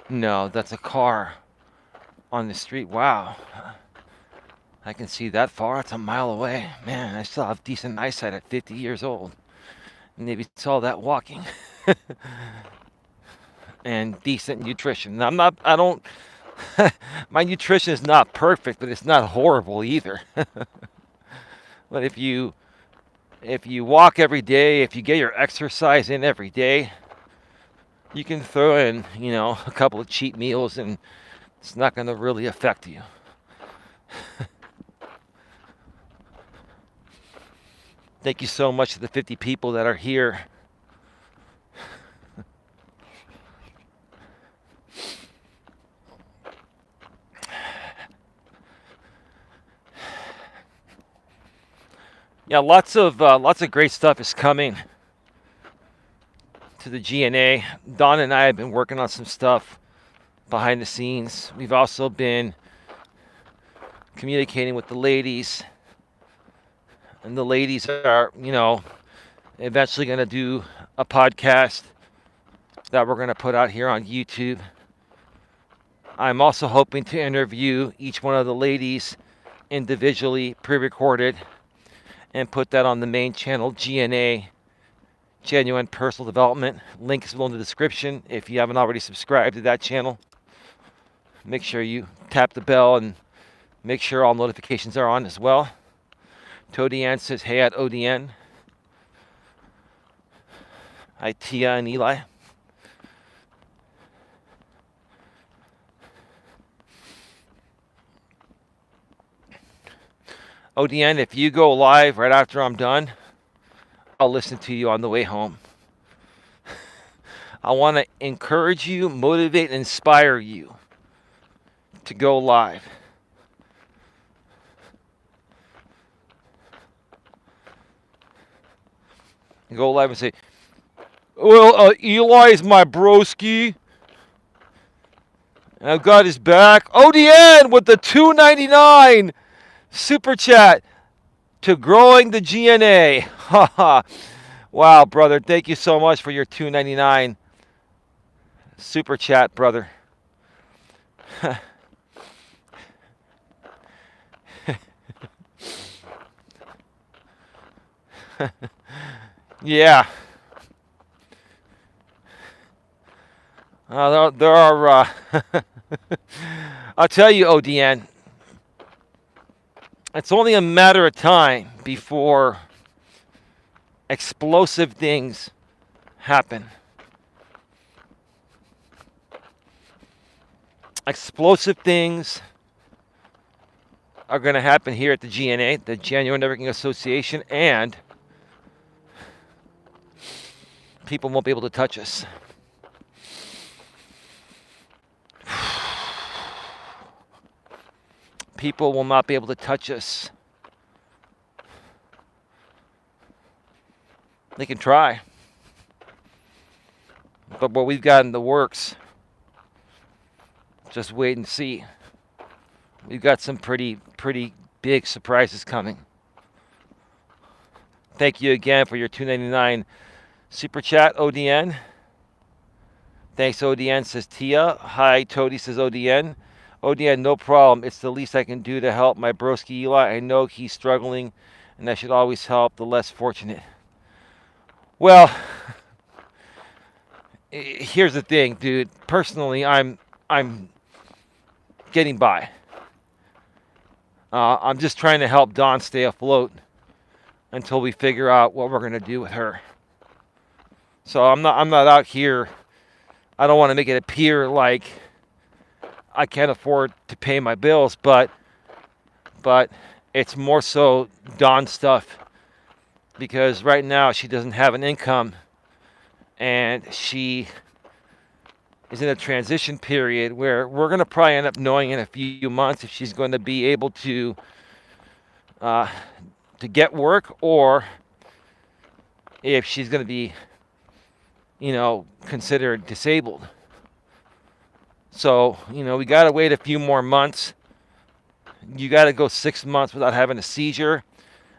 No, that's a car on the street. Wow. I can see that far. It's a mile away. Man, I still have decent eyesight at 50 years old. Maybe it's all that walking and decent nutrition. I don't, my nutrition is not perfect, but it's not horrible either. But if you walk every day, if you get your exercise in every day, you can throw in, a couple of cheat meals and it's not going to really affect you. Thank you so much to the 50 people that are here. Yeah, lots of great stuff is coming to the GNA. Don and I have been working on some stuff behind the scenes. We've also been communicating with the ladies, and the ladies are, eventually going to do a podcast that we're going to put out here on YouTube. I'm also hoping to interview each one of the ladies individually, pre-recorded, and put that on the main channel, GNA, Genuine Personal Development. Link is below in the description. If you haven't already subscribed to that channel, make sure you tap the bell and make sure all notifications are on as well. Todian says, hey at ODN. Hi, Tia and Eli. ODN, if you go live right after I'm done, I'll listen to you on the way home. I want to encourage you, motivate, and inspire you to go live. Go live and say, well, Eli's my broski. And I've got his back. ODN with the $2.99 super chat to growing the GNA. Haha. Wow, brother. Thank you so much for your $2.99 super chat, brother. Yeah. There are, I'll tell you, ODN, it's only a matter of time before explosive things happen. Explosive things are going to happen here at the GNA, the Genuine Networking Association, and people won't be able to touch us. People will not be able to touch us. They can try. But what we've got in the works, just wait and see. We've got some pretty big surprises coming. Thank you again for your $2.99 super chat, ODN. Thanks, ODN, says Tia. Hi, Toady, says ODN. ODN, no problem. It's the least I can do to help my broski Eli. I know he's struggling, and I should always help the less fortunate. Well, here's the thing, dude. Personally, I'm getting by. I'm just trying to help Dawn stay afloat until we figure out what we're gonna do with her. So I'm not out here. I don't want to make it appear like I can't afford to pay my bills, but it's more so Dawn stuff, because right now she doesn't have an income and she is in a transition period where we're going to probably end up knowing in a few months if she's going to be able to get work, or if she's going to be, considered disabled. So, we got to wait a few more months. You got to go 6 months without having a seizure,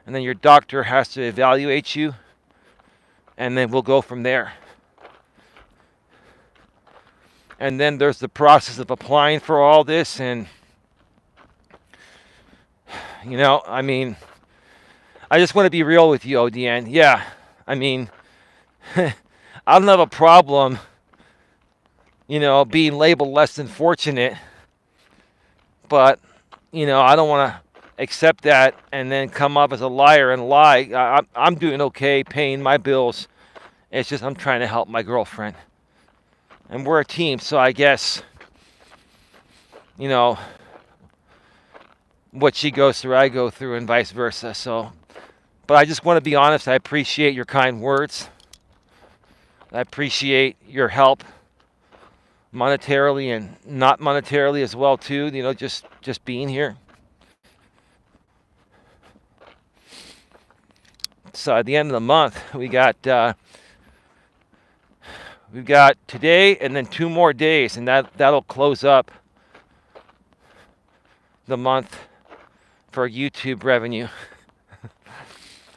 and then your doctor has to evaluate you, and then we'll go from there. And then there's the process of applying for all this. And, I mean, I just want to be real with you, ODN. Yeah, I mean, I don't have a problem, being labeled less than fortunate. But, I don't want to accept that and then come up as a liar and lie. I'm doing okay paying my bills. It's just I'm trying to help my girlfriend. And we're a team, so I guess, what she goes through, I go through, and vice versa. So, but I just want to be honest. I appreciate your kind words. I appreciate your help, monetarily and not monetarily as well too. Just being here. So at the end of the month, we've got today and then 2 more days, and that'll close up the month for YouTube revenue.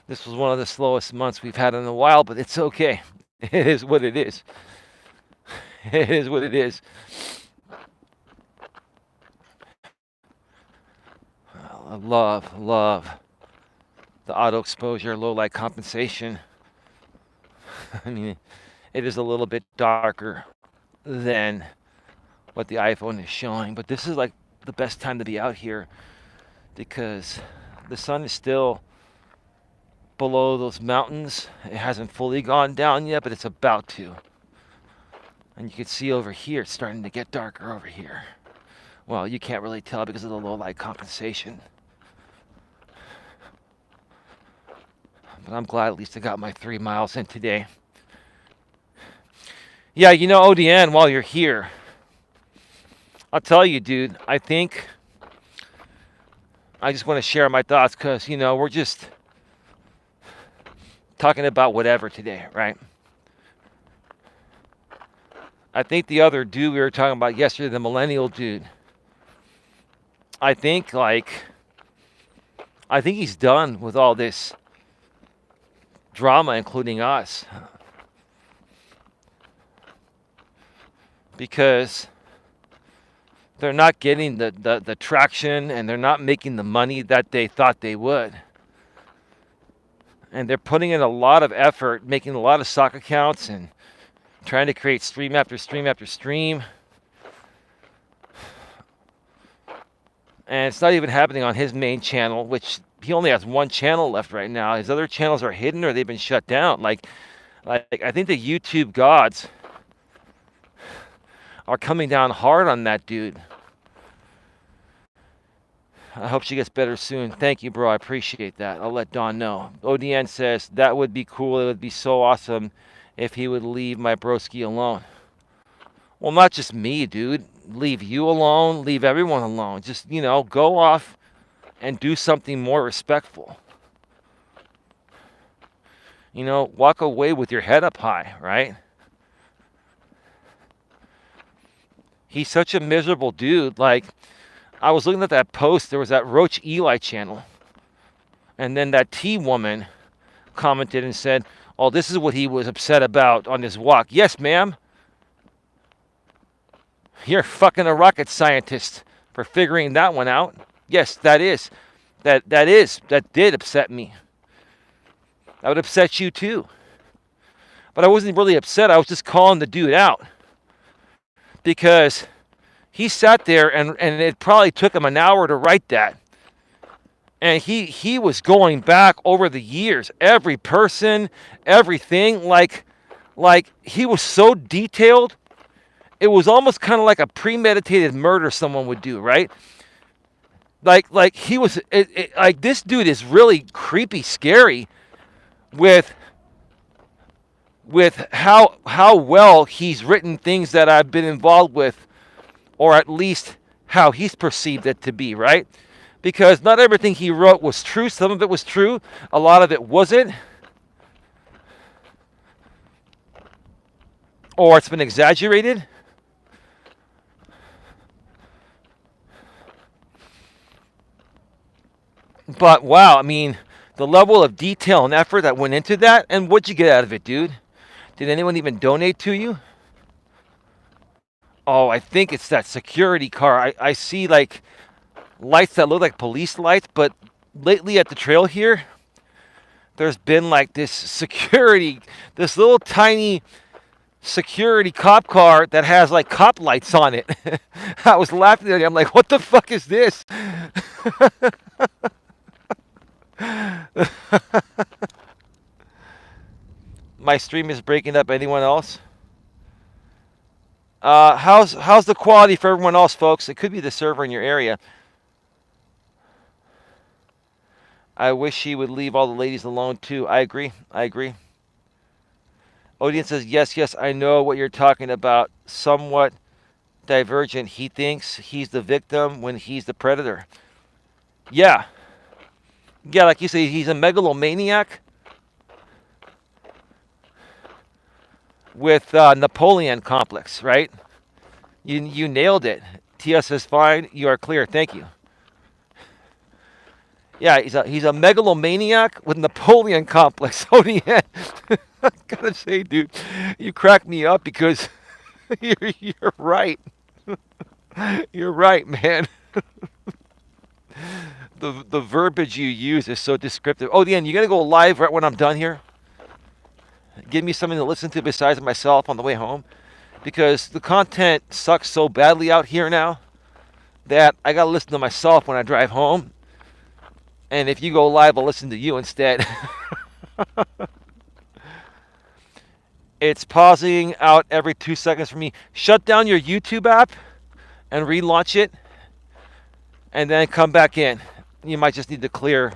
This was one of the slowest months we've had in a while, but it's okay. It is what it is. It is what it is. I love the auto exposure, low light compensation. I mean, it is a little bit darker than what the iPhone is showing, but this is like the best time to be out here because the sun is still below those mountains. It hasn't fully gone down yet, but it's about to. And you can see over here, it's starting to get darker over here. Well, you can't really tell because of the low light compensation. But I'm glad at least I got my 3 miles in today. Yeah, ODN, while you're here, I'll tell you, dude, I think I just want to share my thoughts because, we're just talking about whatever today, right? I think the other dude we were talking about yesterday, the millennial dude, I think he's done with all this drama, including us. Because they're not getting the traction and they're not making the money that they thought they would. And they're putting in a lot of effort, making a lot of stock accounts and trying to create stream after stream after stream. And it's not even happening on his main channel, which he only has 1 channel left right now. His other channels are hidden or they've been shut down. Like I think the YouTube gods are coming down hard on that dude. I hope she gets better soon. Thank you, bro. I appreciate that. I'll let Dawn know. ODN says, that would be cool. It would be so awesome if he would leave my broski alone. Well, not just me, dude. Leave you alone. Leave everyone alone. Just, go off and do something more respectful. Walk away with your head up high, right? He's such a miserable dude. Like, I was looking at that post. There was that Roach Eli channel. And then that T woman commented and said, oh, this is what he was upset about on his walk. Yes, ma'am. You're fucking a rocket scientist for figuring that one out. Yes, that is. That did upset me. That would upset you too. But I wasn't really upset. I was just calling the dude out. Because he sat there and it probably took him an hour to write that. And he was going back over the years, every person, everything, like he was so detailed. It was almost kind of like a premeditated murder someone would do, right? Like he was like, this dude is really creepy, scary with how well he's written things that I've been involved with, or at least how he's perceived it to be, right? Because not everything he wrote was true. Some of it was true. A lot of it wasn't. Or it's been exaggerated. But wow, I mean, the level of detail and effort that went into that, and what'd you get out of it, dude? Did anyone even donate to you? Oh, I think it's that security car. I see like lights that look like police lights, but lately at the trail here, there's been like this little tiny security cop car that has like cop lights on it. I was laughing at it. I'm like, what the fuck is this? My stream is breaking up. Anyone else? How's the quality for everyone else, folks? It could be the server in your area. I wish he would leave all the ladies alone too. I agree. I agree. Odian says, yes, yes, I know what you're talking about. Somewhat divergent. He thinks he's the victim when he's the predator. Yeah. Yeah, like you say, he's a megalomaniac with Napoleon complex, right? You nailed it. Tia says, fine, you are clear. Thank you. Yeah, he's a megalomaniac with Napoleon complex. Odian. I gotta say, dude, you crack me up because you're right. You're right, man. The verbiage you use is so descriptive. Oh, Dan, you gonna go live right when I'm done here? Give me something to listen to besides myself on the way home, because the content sucks so badly out here now that I gotta listen to myself when I drive home. And if you go live, I'll listen to you instead. It's pausing out every 2 seconds for me. Shut down your YouTube app and relaunch it, and then come back in. You might just need to clear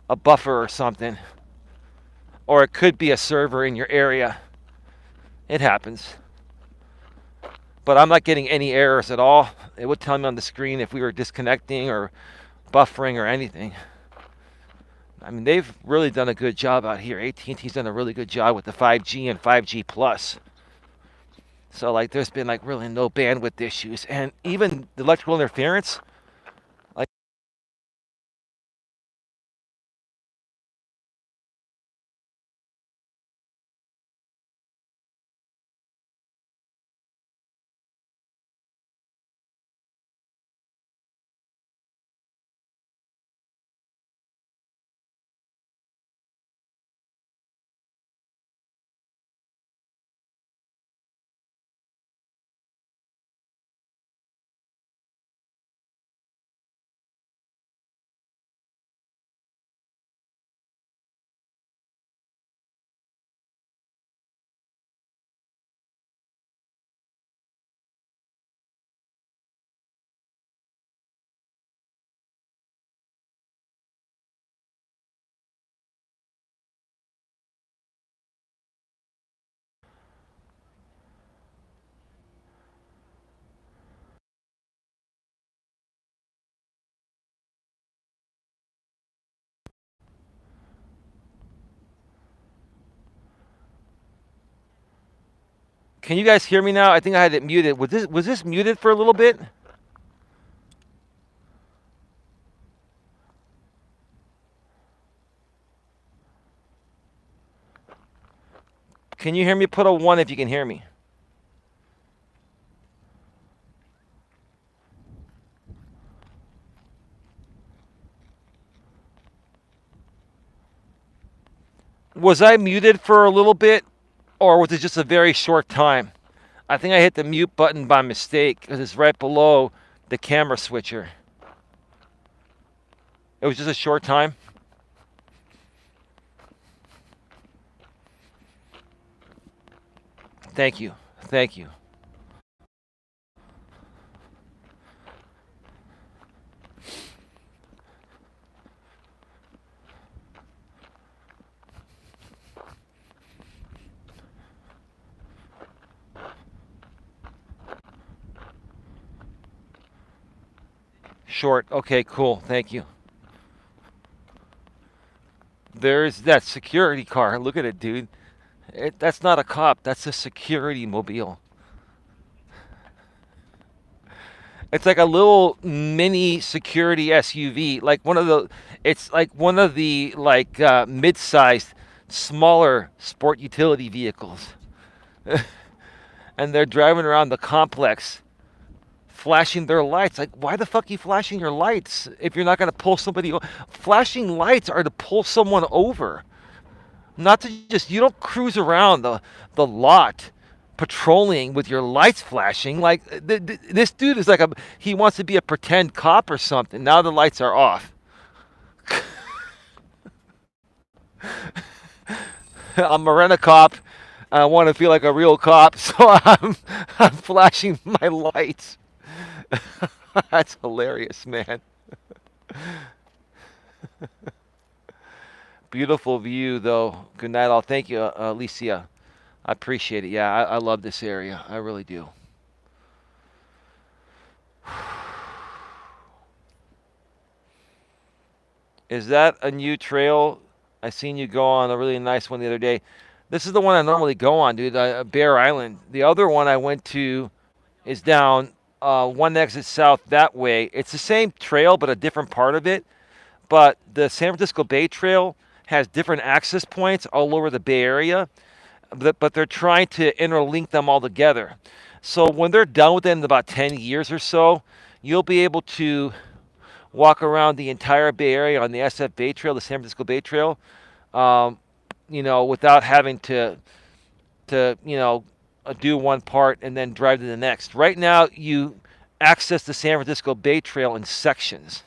a buffer or something. Or it could be a server in your area. It happens. But I'm not getting any errors at all. It would tell me on the screen if we were disconnecting or buffering or anything. I mean, they've really done a good job out here. AT&T's done a really good job with the 5G and 5G Plus. So, like, there's been, like, really no bandwidth issues. And even the electrical interference, like, can you guys hear me now? I think I had it muted. Was this muted for a little bit? Can you hear me? Put a 1 if you can hear me. Was I muted for a little bit, or was it just a very short time? I think I hit the mute button by mistake because it's right below the camera switcher. It was just a short time. Thank you. Thank you. Short. Okay, cool. Thank you. There's that security car. Look at it, dude. That's not a cop. That's a security mobile. It's like a little mini security SUV, like one of the. It's like one of the like mid-sized, smaller sport utility vehicles. and they're driving around the complex flashing their lights. Like, why the fuck are you flashing your lights if you're not going to pull somebody Flashing lights are to pull someone over, not to just, you don't cruise around the lot patrolling with your lights flashing. Like, this dude is like he wants to be a pretend cop or something. Now the lights are off. I'm a rent a cop. I want to feel like a real cop, so I'm flashing my lights. That's hilarious, man. Beautiful view, though. Good night, all. Thank you, Alicia. I appreciate it. Yeah, I love this area. I really do. Is that a new trail? I seen you go on a really nice one the other day. This is the one I normally go on, dude. Bear Island. The other one I went to is down one exit south that way. It's the same trail, but a different part of it. But the San Francisco Bay Trail has different access points all over the Bay Area, but they're trying to interlink them all together. So when they're done with it in about 10 years or so, you'll be able to walk around the entire Bay Area on the SF Bay Trail, the San Francisco Bay Trail, um, without having to do one part and then drive to the next. Right now, you access the San Francisco Bay Trail in sections.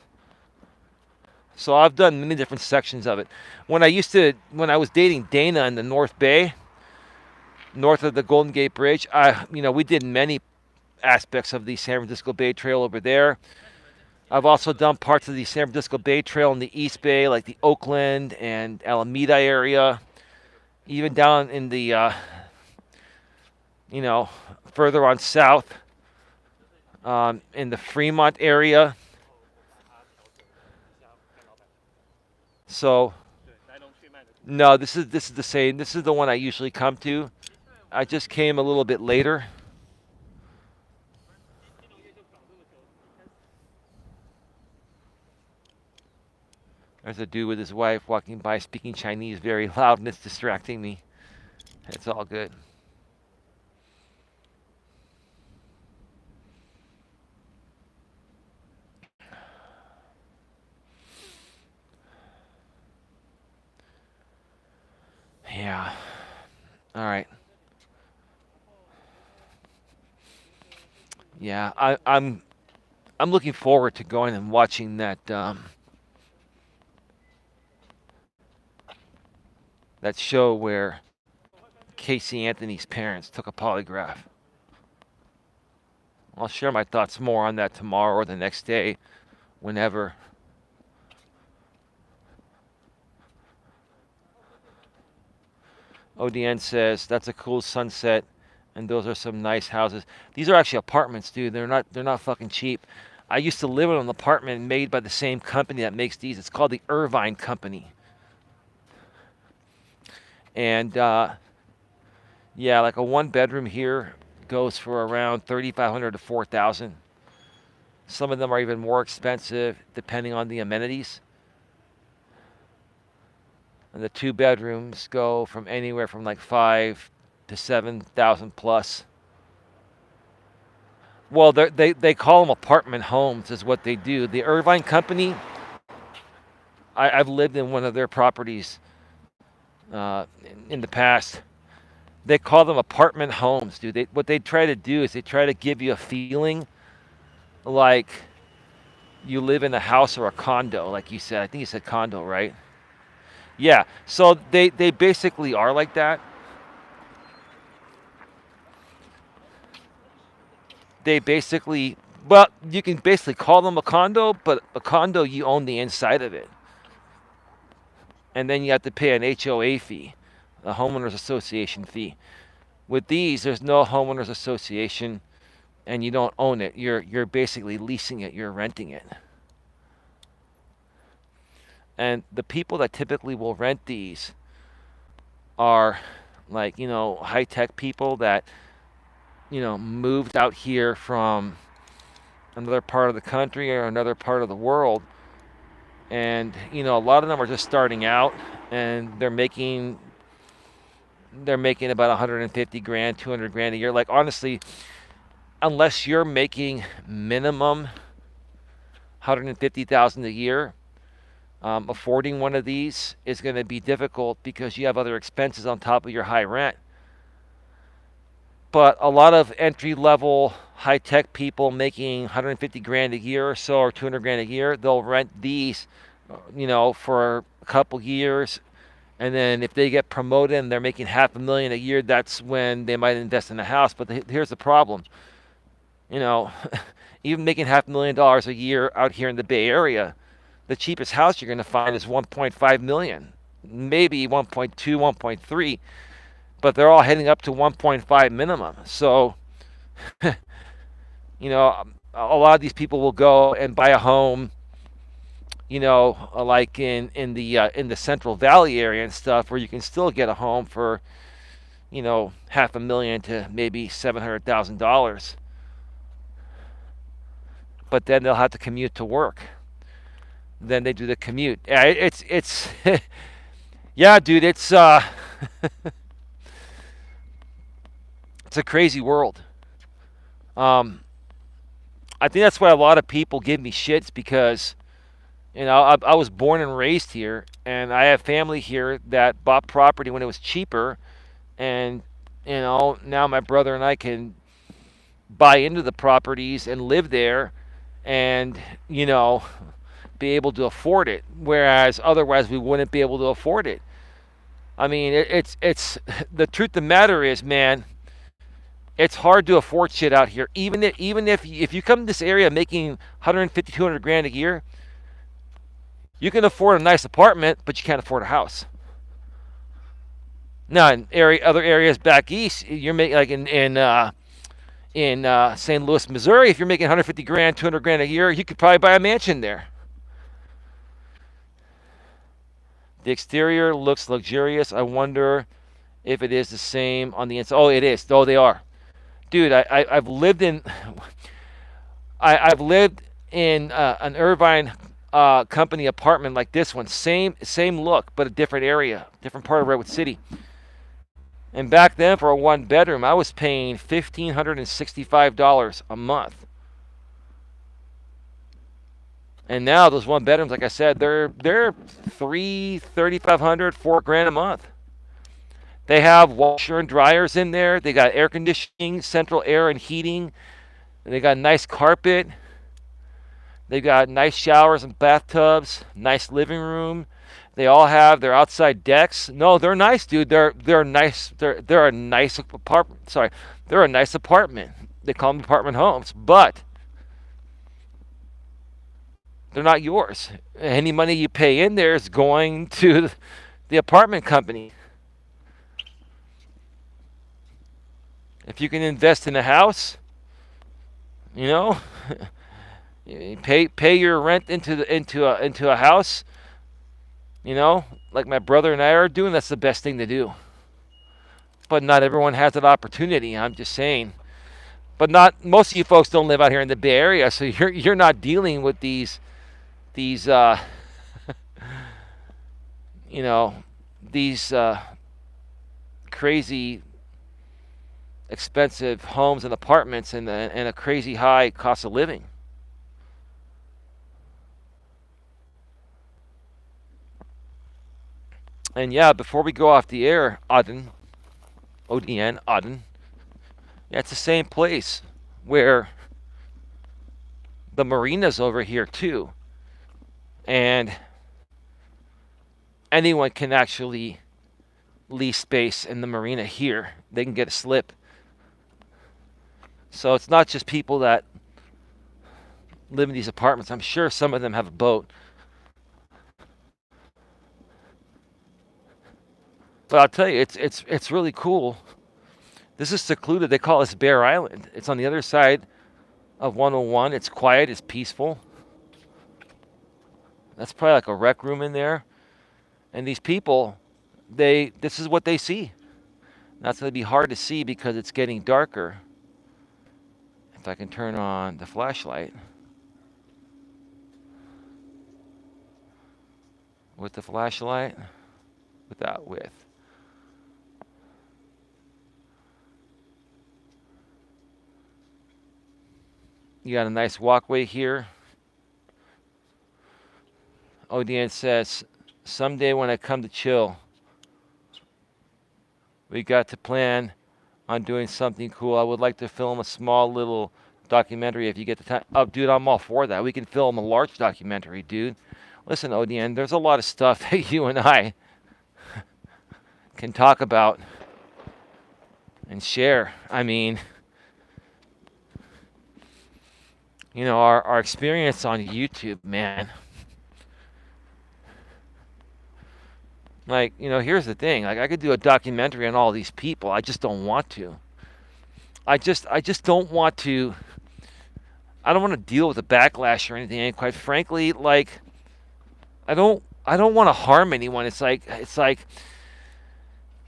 So I've done many different sections of it. When I was dating Dana in the North Bay, north of the Golden Gate Bridge, we did many aspects of the San Francisco Bay Trail over there. I've also done parts of the San Francisco Bay Trail in the East Bay, like the Oakland and Alameda area, even down in the, further on south, in the Fremont area. So, no, this is the same. This is the one I usually come to. I just came a little bit later. There's a dude with his wife walking by speaking Chinese very loud, and it's distracting me. It's all good. Yeah. All right. Yeah, I'm looking forward to going and watching that show where Casey Anthony's parents took a polygraph. I'll share my thoughts more on that tomorrow or the next day, whenever. ODN says that's a cool sunset, and those are some nice houses. These are actually apartments, dude. They're not fucking cheap. I used to live in an apartment made by the same company that makes these. It's called the Irvine Company. And yeah, like a one bedroom here goes for around 3,500 to 4,000. Some of them are even more expensive depending on the amenities. And the two bedrooms go from anywhere from like 5 to 7,000 plus. Well, they call them apartment homes, is what they do. The Irvine Company, I've lived in one of their properties in the past. They call them apartment homes, dude. What they try to do is they try to give you a feeling like you live in a house or a condo, like you said. I think you said condo, right? Yeah. So they basically are like that. They basically, well, you can basically call them a condo, but a condo, you own the inside of it. And then you have to pay an HOA fee, a homeowners association fee. With these, there's no homeowners association, and you don't own it. You're basically leasing it. You're renting it. And the people that typically will rent these are like, high tech people that, moved out here from another part of the country or another part of the world. And, a lot of them are just starting out, and they're making they're making about 150 grand, 200 grand a year. Like honestly, unless you're making minimum 150,000 a year, affording one of these is going to be difficult because you have other expenses on top of your high rent. But a lot of entry level high tech people making 150 grand a year or so, or 200 grand a year, they'll rent these, for a couple years. And then if they get promoted and they're making $500,000 a year, that's when they might invest in a house. But here's the problem. You know, even making $500,000 a year out here in the Bay Area, the cheapest house you're going to find is 1.5 million, maybe 1.2, 1.3, but they're all heading up to 1.5 minimum. So, a lot of these people will go and buy a home, like in the Central Valley area and stuff, where you can still get a home for, $500,000 to maybe $700,000. But then they'll have to commute to work. Then they do the commute. Yeah, it's yeah, dude, it's it's a crazy world. Um, I think that's why a lot of people give me shits because I was born and raised here, and I have family here that bought property when it was cheaper, and now my brother and I can buy into the properties and live there, and be able to afford it, whereas otherwise we wouldn't be able to afford it. I mean, it's the truth of the matter is, man, it's hard to afford shit out here. Even if you come to this area making 150, 200 grand a year, you can afford a nice apartment, but you can't afford a house. Now, in other areas back east, you're making like in St. Louis, Missouri, if you're making 150 grand, 200 grand a year, you could probably buy a mansion there. The exterior looks luxurious. I wonder if it is the same on the inside. Oh, it is. Oh, they are. Dude, I've lived in I've lived in an Irvine company apartment like this one. Same look, but a different area, different part of Redwood City. And back then, for a one bedroom, I was paying $1,565 a month. And now those one bedrooms, like I said, they're $3,500, $4,000 a month. They have washer and dryers in there. They got air conditioning, central air and heating. And they got nice carpet. They got nice showers and bathtubs. Nice living room. They all have their outside decks. No, they're nice, dude. They're nice. They're a nice apartment. Sorry, they're a nice apartment. They call them apartment homes, but they're not yours. Any money you pay in there is going to the apartment company. If you can invest in a house, you know, pay your rent into a house, like my brother and I are doing. That's the best thing to do. But not everyone has that opportunity. I'm just saying. But not most of you folks don't live out here in the Bay Area, so you're not dealing with these these crazy expensive homes and apartments and a crazy high cost of living. And yeah, before we go off the air, Auden, ODN, Auden, yeah, it's the same place where the marina's over here too. And anyone can actually lease space in the marina here. They can get a slip. So it's not just people that live in these apartments. I'm sure some of them have a boat. But I'll tell you, it's really cool. This is secluded. They call this Bear Island. It's on the other side of 101. It's quiet. It's peaceful. That's probably like a rec room in there. And these people, this is what they see. That's going to be hard to see because it's getting darker. If I can turn on the flashlight. With the flashlight. Without with. You got a nice walkway here. ODN says, someday when I come to chill, we got to plan on doing something cool. I would like to film a small little documentary if you get the time. Oh, dude, I'm all for that. We can film a large documentary, dude. Listen, ODN, there's a lot of stuff that you and I can talk about and share. I mean, you know, our experience on YouTube, man. Like, you know, here's the thing. Like, I could do a documentary on all these people. I just don't want to. I just don't want to. I don't want to deal with the backlash or anything. And quite frankly, like, I don't want to harm anyone. It's like,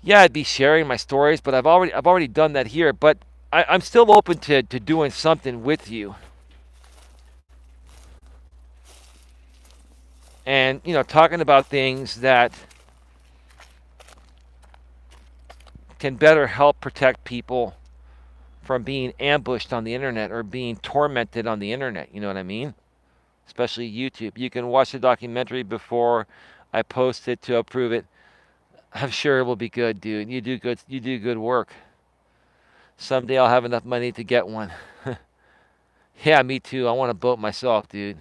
yeah, I'd be sharing my stories, but I've already done that here. But I'm still open to doing something with you. And, you know, talking about things that can better help protect people from being ambushed on the internet or being tormented on the internet. You know what I mean? Especially YouTube. You can watch the documentary before I post it to approve it. I'm sure it will be good, dude. You do good work. Someday I'll have enough money to get one. Yeah, me too. I want a boat myself, dude.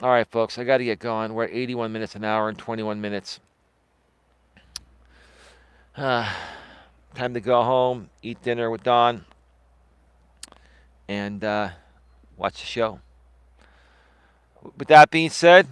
All right, folks, I got to get going. We're at 81 minutes an hour and 21 minutes. Time to go home, eat dinner with Don, and watch the show. With that being said,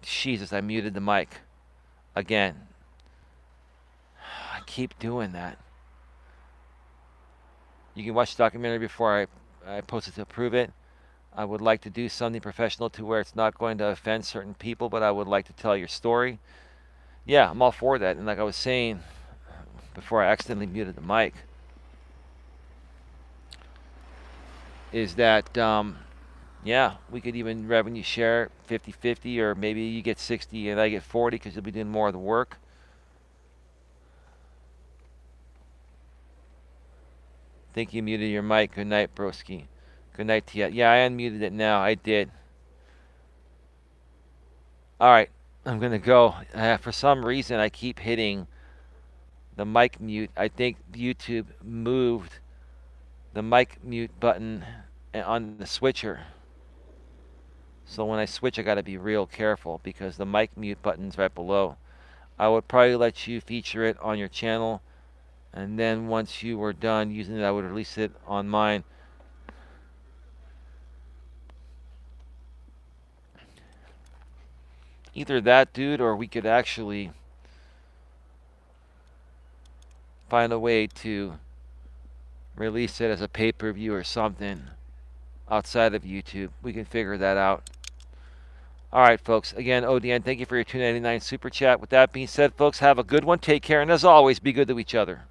Jesus, I muted the mic again. I keep doing that. You can watch the documentary before I post it to approve it. I would like to do something professional to where it's not going to offend certain people, but I would like to tell your story. Yeah, I'm all for that. And like I was saying before I accidentally muted the mic, is that, yeah, we could even revenue share 50-50, or maybe you get 60 and I get 40 because you'll be doing more of the work. Think you muted your mic. Good night, broski. Good night to you. Yeah, I unmuted it now. I did. All right, I'm going to go. For some reason, I keep hitting the mic mute. I think YouTube moved the mic mute button on the switcher. So when I switch, I got to be real careful because the mic mute button's right below. I would probably let you feature it on your channel, and then once you were done using it, I would release it on mine. Either that, dude, or we could actually find a way to release it as a pay-per-view or something outside of YouTube. We can figure that out. All right, folks. Again, ODN, thank you for your $2.99 super chat. With that being said, folks, have a good one. Take care. And as always, be good to each other.